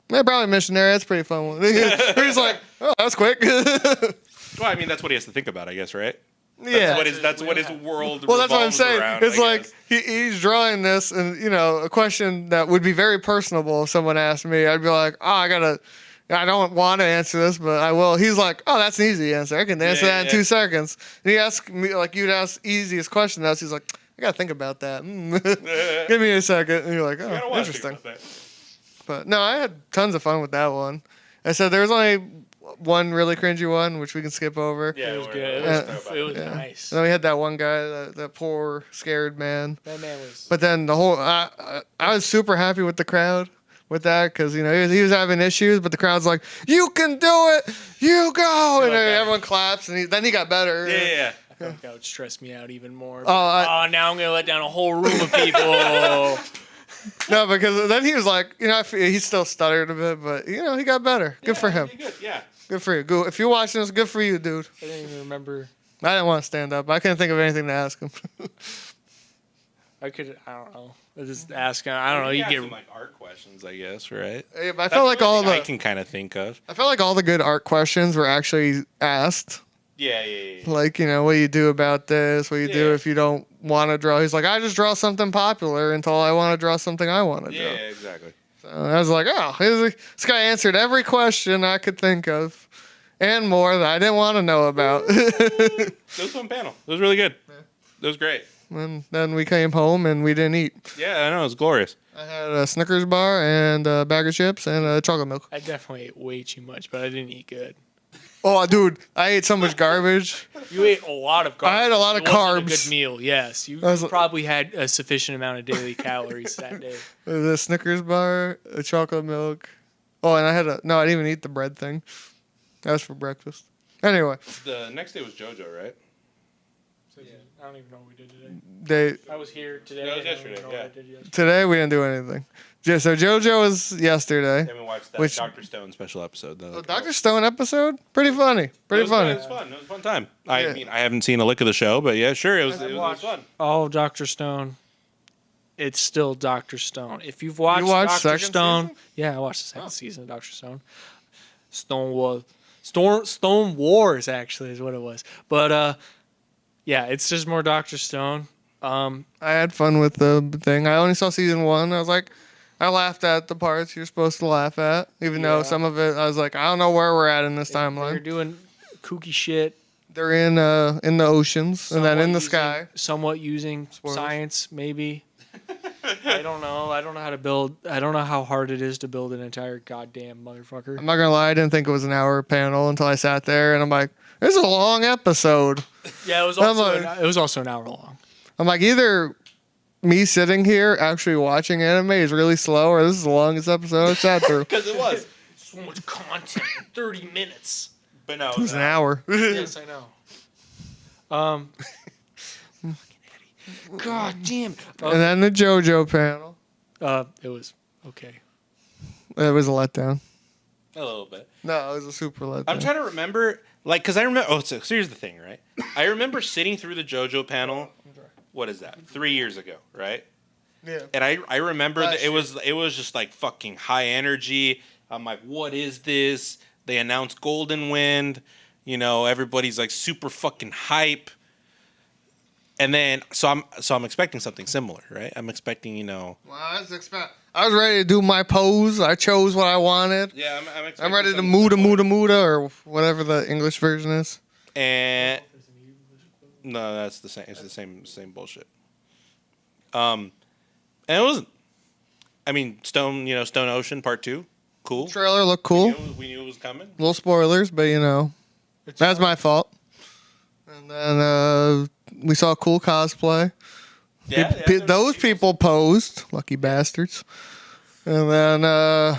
S1: yeah, probably missionary. That's a pretty fun one. He's like, oh, that's quick.
S3: Well, I mean, that's what he has to think about, I guess, right? That's what his world.
S1: Well, that's what I'm saying.
S3: Around,
S1: it's like he's drawing this, and a question that would be very personable if someone asked me. I'd be like, I don't want to answer this, but I will. He's like, that's an easy answer. I can answer that in 2 seconds. And he asked me, like, you'd ask easiest question. He's like, I gotta think about that. Give me a second. And you're like, interesting. But no, I had tons of fun with that one. I said there was only one really cringy one, which we can skip over.
S2: Yeah, it was good. It was nice.
S1: And then we had that one guy, that poor scared man.
S2: That man was.
S1: But then the whole, I was super happy with the crowd with that because he was having issues, but the crowd's like, "You can do it, you go!" And everyone claps, and then he got better.
S3: Yeah.
S2: feel like that would stress me out even more.
S1: Oh,
S2: Now I'm gonna let down a whole room of people.
S1: No, because then he was like, he still stuttered a bit, but he got better. Good for him.
S3: Good. Yeah.
S1: Good for you. Good. If you're watching this, good for you, dude.
S2: I didn't even remember.
S1: I didn't want to stand up. I couldn't think of anything to ask him.
S2: I don't know. I just ask. I don't know. You get
S3: some like art questions, I guess, right?
S1: Yeah, but I felt like all
S3: I
S1: the
S3: can kind of think of.
S1: I felt like all the good art questions were actually asked.
S3: Yeah.
S1: Like, what do you do about this? What do you do
S3: Yeah.
S1: if you don't want to draw? He's like, I just draw something popular until I want to draw something I want to draw.
S3: Yeah, exactly.
S1: So I was like, this guy answered every question I could think of and more that I didn't want to know about.
S3: It was a fun panel. It was really good. It was great.
S1: And then we came home and we didn't eat.
S3: Yeah, I know. It was glorious.
S1: I had a Snickers bar and a bag of chips and a chocolate milk.
S2: I definitely ate way too much, but I didn't eat good.
S1: Oh, dude, I ate so much garbage.
S2: You ate a lot of carbs.
S1: I had a lot of
S2: It wasn't
S1: carbs.
S2: A good meal, yes. You
S1: I was-
S2: probably had a sufficient amount of daily calories that day.
S1: The Snickers bar, a chocolate milk. Oh, and I didn't even eat the bread thing. That was for breakfast. Anyway,
S3: The next day was JoJo, right?
S2: I don't even know what we did today.
S1: they
S2: I was here today.
S3: That was
S2: I don't even
S3: yesterday,
S2: know
S3: yeah.
S2: what I did yesterday.
S1: today we didn't do anything. So JoJo was yesterday.
S3: Then we watched that
S1: Which-
S3: Dr. Stone special episode.
S1: The Dr. Stone episode, pretty funny. Pretty funny.
S3: It was fun. It was a fun time.
S1: Yeah.
S3: I mean, I haven't seen a lick of the show, but yeah, sure, it was fun.
S2: All of Dr. Stone. It's still Dr. Stone. If you've watched,
S1: You watched
S2: Dr.
S1: second
S2: Stone,
S1: season?
S2: yeah, I watched the second season of Dr. Stone. Stone Wars actually is what it was. But yeah, it's just more Dr. Stone.
S1: I had fun with the thing. I only saw season 1. I was like, I laughed at the parts you're supposed to laugh at, even though
S2: Yeah.
S1: some of it I was like, I don't know where we're at in this
S2: They're
S1: timeline.
S2: doing kooky shit.
S1: They're in the oceans and then in the
S2: using-
S1: sky.
S2: Somewhat using
S1: Spoilers.
S2: science, maybe. I don't know. I don't know how to build. I don't know how hard it is to build an entire goddamn motherfucker.
S1: I'm not gonna lie, I didn't think it was an hour panel until I sat there and I'm like, this is a long episode.
S2: Yeah, it was
S1: I'm
S2: also
S1: like-
S2: it was also an hour long.
S1: I'm like, either me sitting here actually watching anime is really slow, or this is the longest episode I've sat through.
S3: Because it was.
S2: So much content in 30 minutes.
S3: But no,
S1: It was an hour.
S2: Yes, I know. God damn.
S1: And then the JoJo panel.
S2: It was okay.
S1: It was a letdown.
S3: a little bit.
S1: No, it was a super letdown.
S3: I'm trying to remember, like, because I remember. Oh, so here's the thing, right? I remember sitting through the JoJo panel. What is that? 3 years ago, right?
S1: Yeah.
S3: And I remember
S1: Last
S3: that it was just like fucking high energy. I'm like, what is this? They announced Golden Wind. You know, everybody's like super fucking hype. And then so I'm expecting something similar, right? I'm expecting,
S1: Well, I was ready to do my pose. I chose what I wanted.
S3: Yeah, I'm expecting.
S1: I'm ready to
S3: something
S1: muda
S3: similar.
S1: muda muda or whatever the English version is.
S3: And no, that's the same. It's the same bullshit. And it wasn't. I mean, Stone Ocean Part 2, cool.
S1: Trailer looked cool.
S3: We knew it was coming.
S1: Little spoilers, but that's my fault. And then we saw cool cosplay. Those people posed, lucky bastards. And then the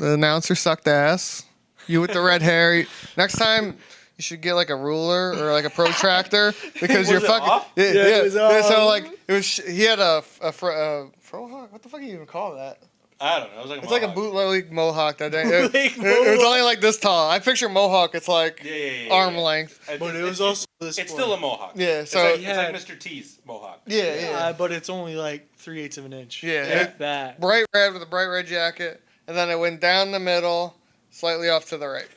S1: announcer sucked ass. You with the red hair. Next time, you should get like a ruler or like a protractor because you're
S3: it
S1: fucking.
S3: off?
S1: Yeah,
S2: Yeah, it was
S1: yeah. So
S2: off.
S1: like it was. He had a frohawk. What the fuck do you even call that?
S3: I don't know. It was like
S1: It's like a bootleg mohawk. That day.
S2: Bootleg
S1: It was only like this tall. I picture mohawk. It's like
S3: Yeah.
S1: arm length.
S2: But it was also this.
S3: It's still a mohawk.
S1: Yeah.
S3: It's
S1: So
S3: like,
S2: Yeah.
S3: it's like Mr. T's mohawk.
S1: yeah.
S2: but it's only like 3/8 of an inch.
S1: Yeah.
S2: Like that.
S1: Bright red with a bright red jacket, and then it went down the middle, slightly off to the right.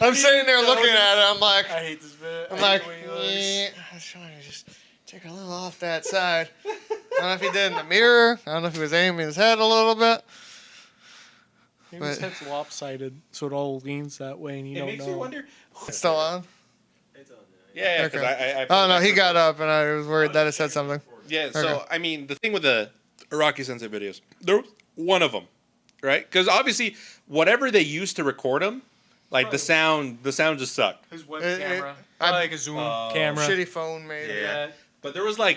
S1: I'm sitting there looking at it. I'm like,
S2: I hate this bit.
S1: I'm like, I was trying to just take a little off that side. I don't know if he did it in the mirror. I don't know if he was aiming his head a little bit.
S2: Maybe his
S1: but-
S2: head's lopsided, so it all leans that way, and you
S3: It
S2: don't
S3: makes
S2: know.
S3: you wonder.
S1: It's still on.
S4: It's on there.
S3: Yeah, because
S1: Okay.
S3: I
S1: Oh no, he got up, and I was worried that it said something.
S3: Yeah, so
S1: Okay.
S3: I mean, the thing with the Iraqi Sensei videos, there was one of them, right? Because obviously, whatever they used to record them, like the sound just sucked.
S2: His web
S1: It-
S2: camera.
S1: I-
S2: like a zoom camera.
S1: Shitty phone made it.
S3: Yeah. But there was I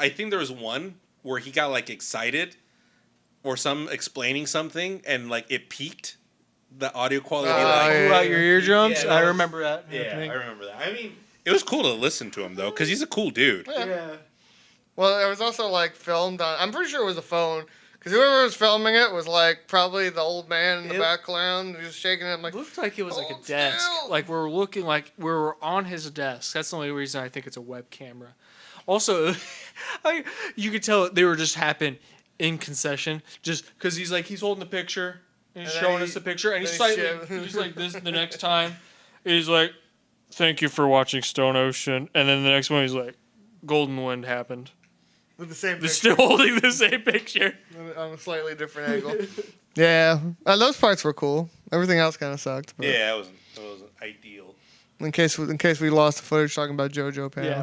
S3: think there was one where he got like excited, or some explaining something, and like it peaked the audio quality.
S1: Oh,
S3: like,
S1: yeah.
S2: Blew out your eardrums.
S3: Yeah,
S2: I
S3: that was-
S2: remember that.
S3: yeah,
S2: happening.
S3: I remember that. I mean, It was cool to listen to him though, because he's a cool dude.
S1: Yeah. Well, it was also like filmed on. I'm pretty sure it was a phone, because whoever was filming it was like probably the old man in the background. He was shaking it. I'm like,
S2: It looked like it was like a
S1: "Hold
S2: desk.
S1: still."
S2: Like we're looking like we were on his desk. That's the only reason I think it's a web camera. Also, you could tell they were just happening in concession, just because he's holding the picture and he's
S1: And then
S2: showing
S1: he-
S2: us the picture, and he's
S1: then he
S2: slightly,
S1: showed-
S2: he's like this. The next time, he's like, "Thank you for watching Stone Ocean," and then the next one he's like, "Golden Wind happened."
S1: with the same
S2: They're
S1: picture
S2: still holding the same picture.
S1: on a slightly different angle. Yeah, those parts were cool. Everything else kind of sucked. But
S3: Yeah, it wasn't ideal.
S1: In case we lost the footage talking about JoJo Panel.
S2: Yeah,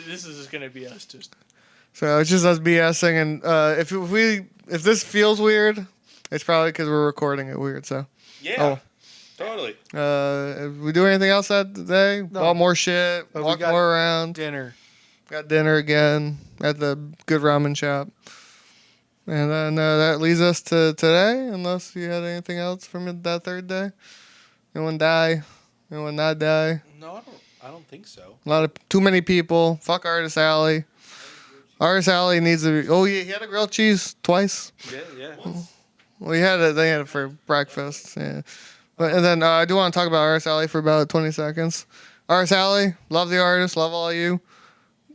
S2: this is just gonna be us just.
S1: So it's just us BSing, and if this feels weird, it's probably because we're recording it weird. So,
S3: Yeah, totally.
S1: if we do anything else that day? Bought more shit,
S2: But we
S1: walked
S2: got
S1: more around,
S2: Dinner.
S1: got dinner again at the good ramen shop, and then that leads us to today. Unless you had anything else from that third day, anyone die, anyone not die?
S3: No, I don't think so.
S1: Too many people. Fuck Artist Alley. Artist Alley needs to be. Oh, yeah, he had a grilled cheese twice.
S3: Yeah.
S1: Well, they had it for breakfast. Yeah. And then I do want to talk about Artist Alley for about 20 seconds. Artist Alley, love the artist, love all of you.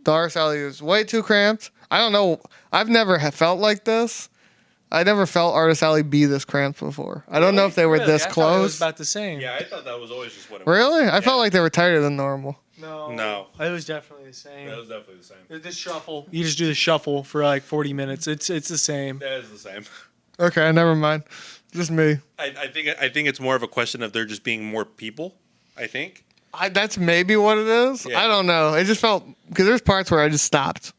S1: The Artist Alley is way too cramped. I don't know. I've never felt like this. I never felt Artist Alley be this cramped before. I don't know if they were this
S2: I thought it was
S1: close.
S2: about the same.
S3: Yeah, I thought that was always just what it was.
S1: Really? I felt like they were tighter than normal.
S3: No.
S2: It was definitely the same.
S3: That was definitely the same.
S2: The shuffle. You just do the shuffle for like 40 minutes. It's the same.
S3: That is the same.
S1: Okay, never mind. Just me.
S3: I think it's more of a question of there just being more people. I think.
S1: That's maybe what it is.
S3: Yeah.
S1: I don't know. It just felt because there's parts where I just stopped.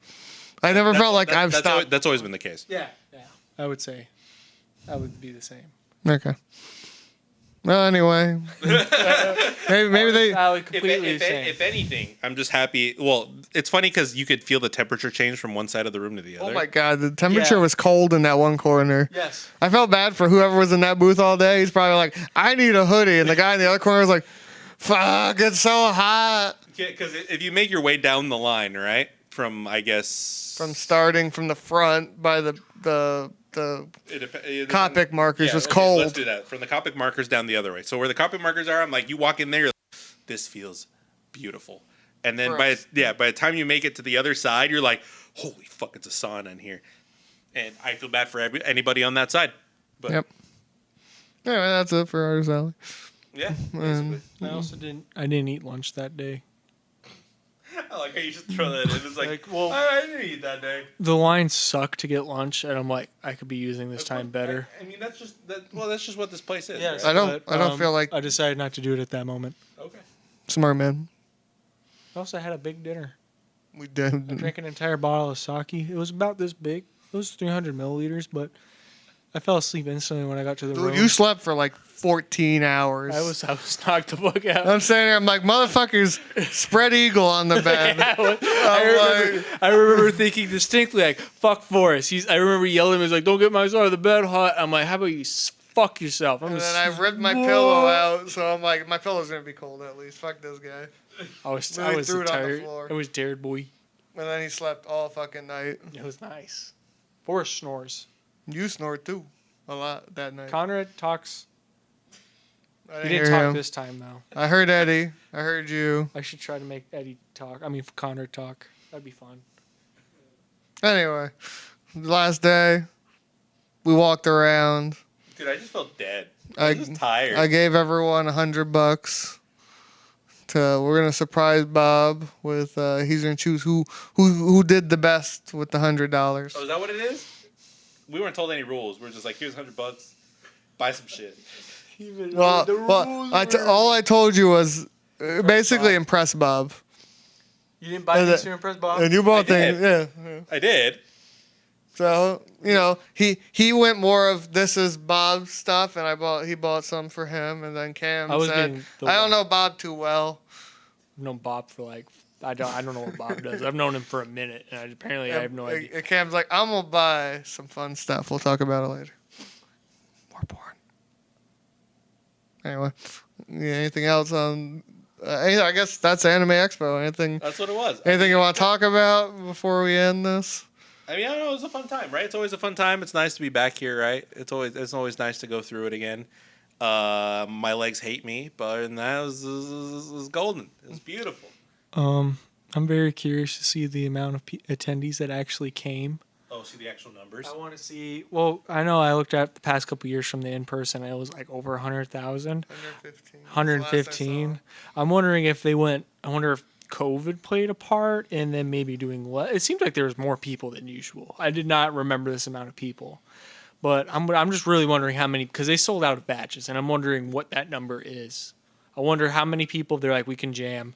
S1: I never felt like I've stopped.
S3: That's always been the case.
S2: Yeah. I would say that would be the same.
S1: Okay. Well, anyway, maybe they.
S2: Completely the same.
S3: If anything, I'm just happy. Well, it's funny because you could feel the temperature change from one side of the room to the other.
S1: Oh my god, the temperature
S2: Yeah.
S1: was cold in that one corner.
S2: Yes.
S1: I felt bad for whoever was in that booth all day. He's probably like, I need a hoodie, and the guy in the other corner was like, fuck, it's so hot.
S3: Because if you make your way down the line, right, from I guess
S1: From starting from the front by the Copic markers was
S3: okay,
S1: cold.
S3: Let's do that. From the Copic markers down the other way. So where the Copic markers are, I'm like, you walk in there, you're like, this feels beautiful. And then by the time you make it to the other side, you're like, holy fuck, it's a sauna in here. And I feel bad for anybody on that side. But
S1: Yep. Anyway, that's it for Artist Alley.
S3: yeah, basically.
S2: I also didn't eat lunch that day.
S3: I like how you just throw that in. It's like,
S2: well,
S3: I didn't eat that day.
S2: The lines suck to get lunch, and I'm like, I could be using this time better.
S3: I mean, that's just what this place is.
S2: Yes,
S3: right?
S1: I don't feel like
S2: I decided not to do it at that moment.
S3: Okay.
S1: smart man.
S2: I also had a big dinner.
S1: We
S2: I
S1: did.
S2: drank an entire bottle of sake. It was about this big. It was 300 milliliters, but I fell asleep instantly when I got to the
S1: Dude,
S2: room.
S1: you slept for like 14 hours.
S2: I was knocked the fuck out.
S1: I'm saying I'm like, motherfuckers, spread eagle on the bed.
S2: I remember thinking distinctly, like, fuck Forrest. I remember yelling, he's like, don't get my side of the bed hot. I'm like, how about you fuck yourself?
S1: And then I ripped my pillow out, so I'm like, my pillow's gonna be cold at least. Fuck this guy.
S2: I was
S1: Really threw it on the
S2: tired.
S1: floor.
S2: I was tired, boy.
S1: And then he slept all fucking night.
S2: It was nice. Forrest snores.
S1: You snored too, a lot that night.
S2: Conrad talks.
S1: I
S2: He
S1: didn't
S2: didn't
S1: hear
S2: talk
S1: him.
S2: this time, though.
S1: I heard Eddie. I heard you.
S2: I should try to make Eddie talk. I mean, Conrad talk. That'd be fun.
S1: Anyway, last day, we walked around.
S3: Dude, I just felt dead.
S1: I
S3: I was just tired.
S1: I gave everyone $100. We're gonna surprise Bob with he's gonna choose who did the best with the $100.
S3: Oh, is that what it is? We weren't told any rules. We're just like, here's $100. Buy some shit.
S1: All I told you was basically impress Bob.
S2: You didn't buy things to impress Bob?
S1: And you bought
S3: I did.
S1: things, yeah.
S3: I did.
S1: So he went more of this is Bob's stuff, and he bought some for him, and then Cam
S2: I was
S1: said,
S2: getting the-
S1: I don't know Bob too well.
S2: I've known Bob for like I don't know what Bob does. I've known him for a minute, and apparently I have no idea.
S1: And Cam's like, I'm gonna buy some fun stuff. We'll talk about it later. More porn. Anyway, anything else on I guess that's Anime Expo. Anything
S3: That's what it was.
S1: anything you want to talk about before we end this?
S3: I mean, I don't know. It was a fun time, right? It's always a fun time. It's nice to be back here, right? It's always nice to go through it again. My legs hate me, but other than that, it was golden. It was beautiful.
S2: I'm very curious to see the amount of attendees that actually came.
S3: Oh, see the actual numbers.
S2: I want to see. Well, I know I looked at the past couple years from the in person. It was like over 100,000.
S1: 115.
S2: 115. I'm wondering if they went. I wonder if COVID played a part, and then maybe doing what. It seems like there was more people than usual. I did not remember this amount of people, but I'm just really wondering how many, because they sold out of batches, and I'm wondering what that number is. I wonder how many people they're like, we can jam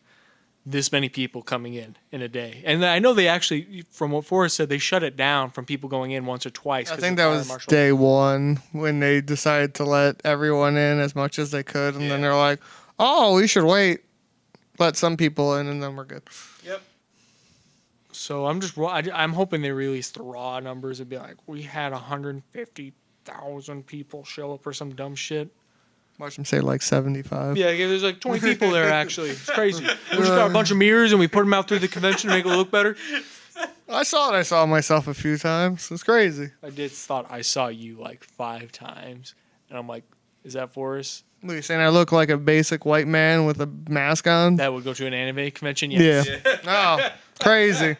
S2: this many people coming in a day. And I know they actually, from what Forrest said, they shut it down from people going in once or twice.
S1: I
S2: 'cause
S1: think
S2: of
S1: that
S2: fire
S1: was
S2: marshal.
S1: day one when they decided to let everyone in as much as they could, and then they're like, "Oh, we should wait, let some people in, and then we're good."
S3: Yep.
S2: So I'm hoping they release the raw numbers and be like, we had 150,000 people show up or some dumb shit.
S1: Watch them say like 75.
S2: Yeah, there's like 20 people there actually. It's crazy. We just got a bunch of mirrors and we put them out through the convention to make it look better.
S1: I saw myself a few times. It's crazy.
S2: I thought I saw you like 5 times, and I'm like, is that Forrest?
S1: What are you saying? I look like a basic white man with a mask on?
S2: That would go to an anime convention? Yes.
S1: Yeah. Oh, crazy.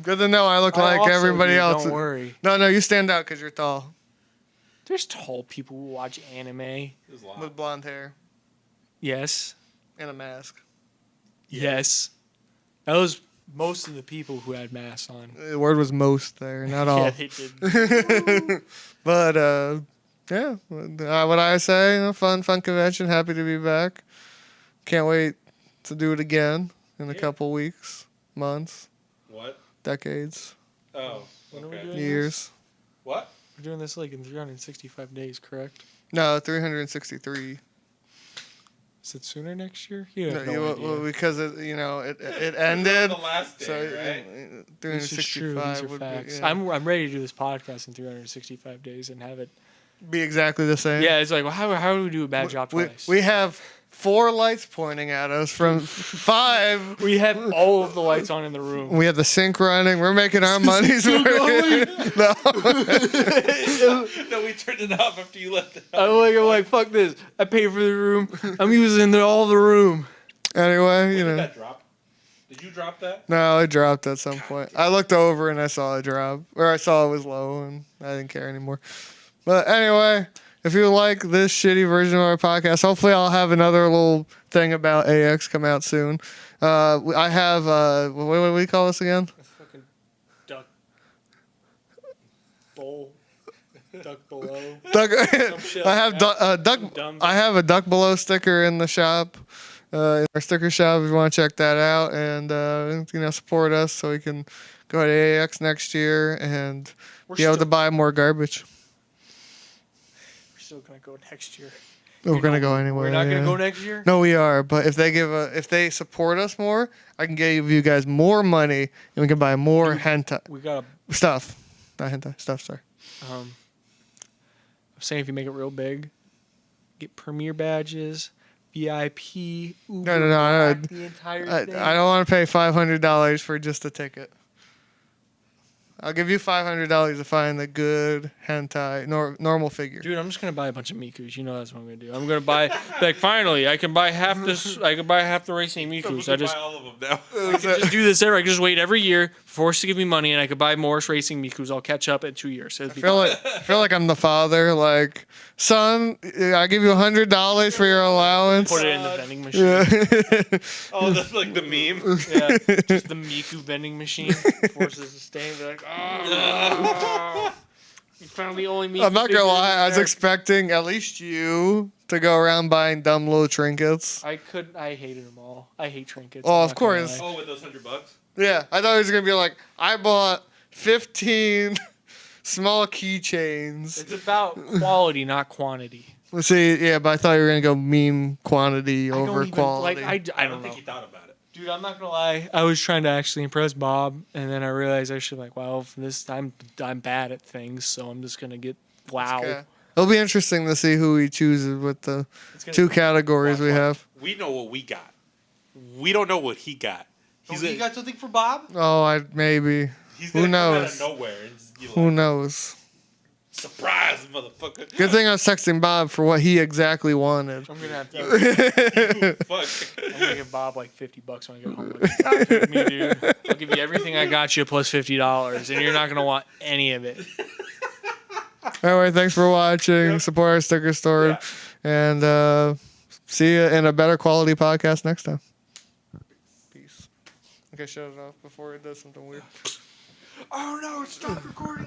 S1: Good to know I look
S2: I
S1: like
S2: also
S1: everybody
S2: do,
S1: else.
S2: Don't worry.
S1: No, you stand out because you're tall
S2: There's tall people who watch anime.
S3: There's a lot.
S1: with blonde hair
S2: Yes.
S1: and a mask.
S2: Yes. That was most of the people who had masks on.
S1: The word was most there, not all.
S2: Yeah, they did.
S1: But yeah, what I say, fun convention. Happy to be back. Can't wait to do it again in a couple weeks, months,
S3: What?
S1: decades,
S3: Oh.
S2: When are we
S3: Okay.
S2: doing
S1: years.
S3: What?
S2: We're doing this like in 365 days, correct?
S1: No, 363.
S2: Is it sooner next year? You
S1: No,
S2: have no idea.
S1: well, because it
S3: It
S1: ended.
S3: the last day,
S1: So
S3: right?
S2: This is true. These
S1: 365
S2: are
S1: would
S2: facts.
S1: be,
S2: I'm ready to do this podcast in 365 days and have it.
S1: be exactly the same.
S2: Yeah, it's like, well, how do we do a bad job twice?
S1: We have 4 lights pointing at us from 5.
S2: We have all of the lights on in the room.
S1: We have the sink running. We're making our money's worth. No.
S3: No, we turned it off after you left.
S2: I'm like, fuck this. I paid for the room. I'm using all the room.
S1: Anyway,
S3: When
S1: you
S3: did
S1: know.
S3: that drop? Did you drop that?
S1: No, it dropped at some point. I looked over and I saw it drop. Or I saw it was low and I didn't care anymore. But anyway, if you like this shitty version of our podcast, hopefully I'll have another little thing about AX come out soon. I have, what do we call this again?
S2: Fucking duck bowl. Duck below.
S1: Duck,
S2: Some shit
S1: I have
S2: like that.
S1: duck.
S2: Some dumb-
S1: I have a Duck Below sticker in the shop, in our sticker shop. If you want to check that out and support us so we can go to AX next year and
S2: We're
S1: be able
S2: still-
S1: to buy more garbage.
S2: We're still gonna go next year.
S1: We're gonna go anywhere.
S2: We're not gonna
S1: yeah.
S2: go next year.
S1: No, we are. But if they support us more, I can give you guys more money and we can buy more hentai
S2: We got
S1: stuff. Not hentai stuff. Sorry.
S2: I'm saying if you make it real big, get premier badges, VIP, Uber,
S1: No.
S2: Black, the entire
S1: I
S2: thing.
S1: don't want to pay $500 for just a ticket. I'll give you $500 to find the good hentai normal figure.
S2: Dude, I'm just gonna buy a bunch of Mikus. You know that's what I'm gonna do. I'm gonna buy like finally I can buy half this. I can buy half the racing Mikus. I just
S3: buy all of them now.
S2: I could just do this every. I could just wait every year, forced to give me money, and I could buy more racing Mikus. I'll catch up in 2 years. It'd be
S1: I feel like I'm the father. Like, son, I give you $100 for your allowance.
S2: put it in the vending machine.
S1: Yeah.
S3: Oh, that's like the meme.
S2: Yeah, just the Miku vending machine forces to stay and be like, oh, you found the only Miku.
S1: I'm not gonna
S2: figure
S1: lie. I was
S2: there."
S1: expecting at least you to go around buying dumb little trinkets.
S2: I hated them all. I hate trinkets.
S1: Oh,
S2: I'm
S1: of
S2: not gonna
S1: course.
S2: lie.
S3: Oh, with those $100?
S1: Yeah, I thought it was gonna be like I bought 15 small keychains.
S2: It's about quality, not quantity.
S1: Let's see, yeah, but I thought you were gonna go meme quantity
S2: I don't
S1: over
S2: even-
S1: quality.
S2: Like I don't know.
S3: think he thought about it.
S2: Dude, I'm not gonna lie. I was trying to actually impress Bob, and then I realized I should well, for this I'm bad at things, so I'm just gonna get WoW.
S1: Okay. It'll be interesting to see who he chooses with the
S2: It's gonna
S1: two
S2: be-
S1: categories we have.
S3: We know what we got. We don't know what he got.
S5: You got something for Bob?
S1: Oh, maybe.
S3: He's
S1: Who
S3: gonna come out
S1: knows?
S3: of nowhere and just be
S1: Who
S3: like,
S1: knows?
S3: surprise, motherfucker.
S1: Good thing I was texting Bob for what he exactly wanted.
S2: I'm gonna have to.
S3: Fuck.
S2: I'm gonna give Bob like $50 when I get home. Like, "Take me, dude. I'll give you everything I got you plus $50, and you're not gonna want any of it.
S1: Anyway, thanks for watching. Support our sticker store, and see you in a better quality podcast next time. Peace. Okay, shut it off before it does something weird.
S3: Oh no, it's not recording.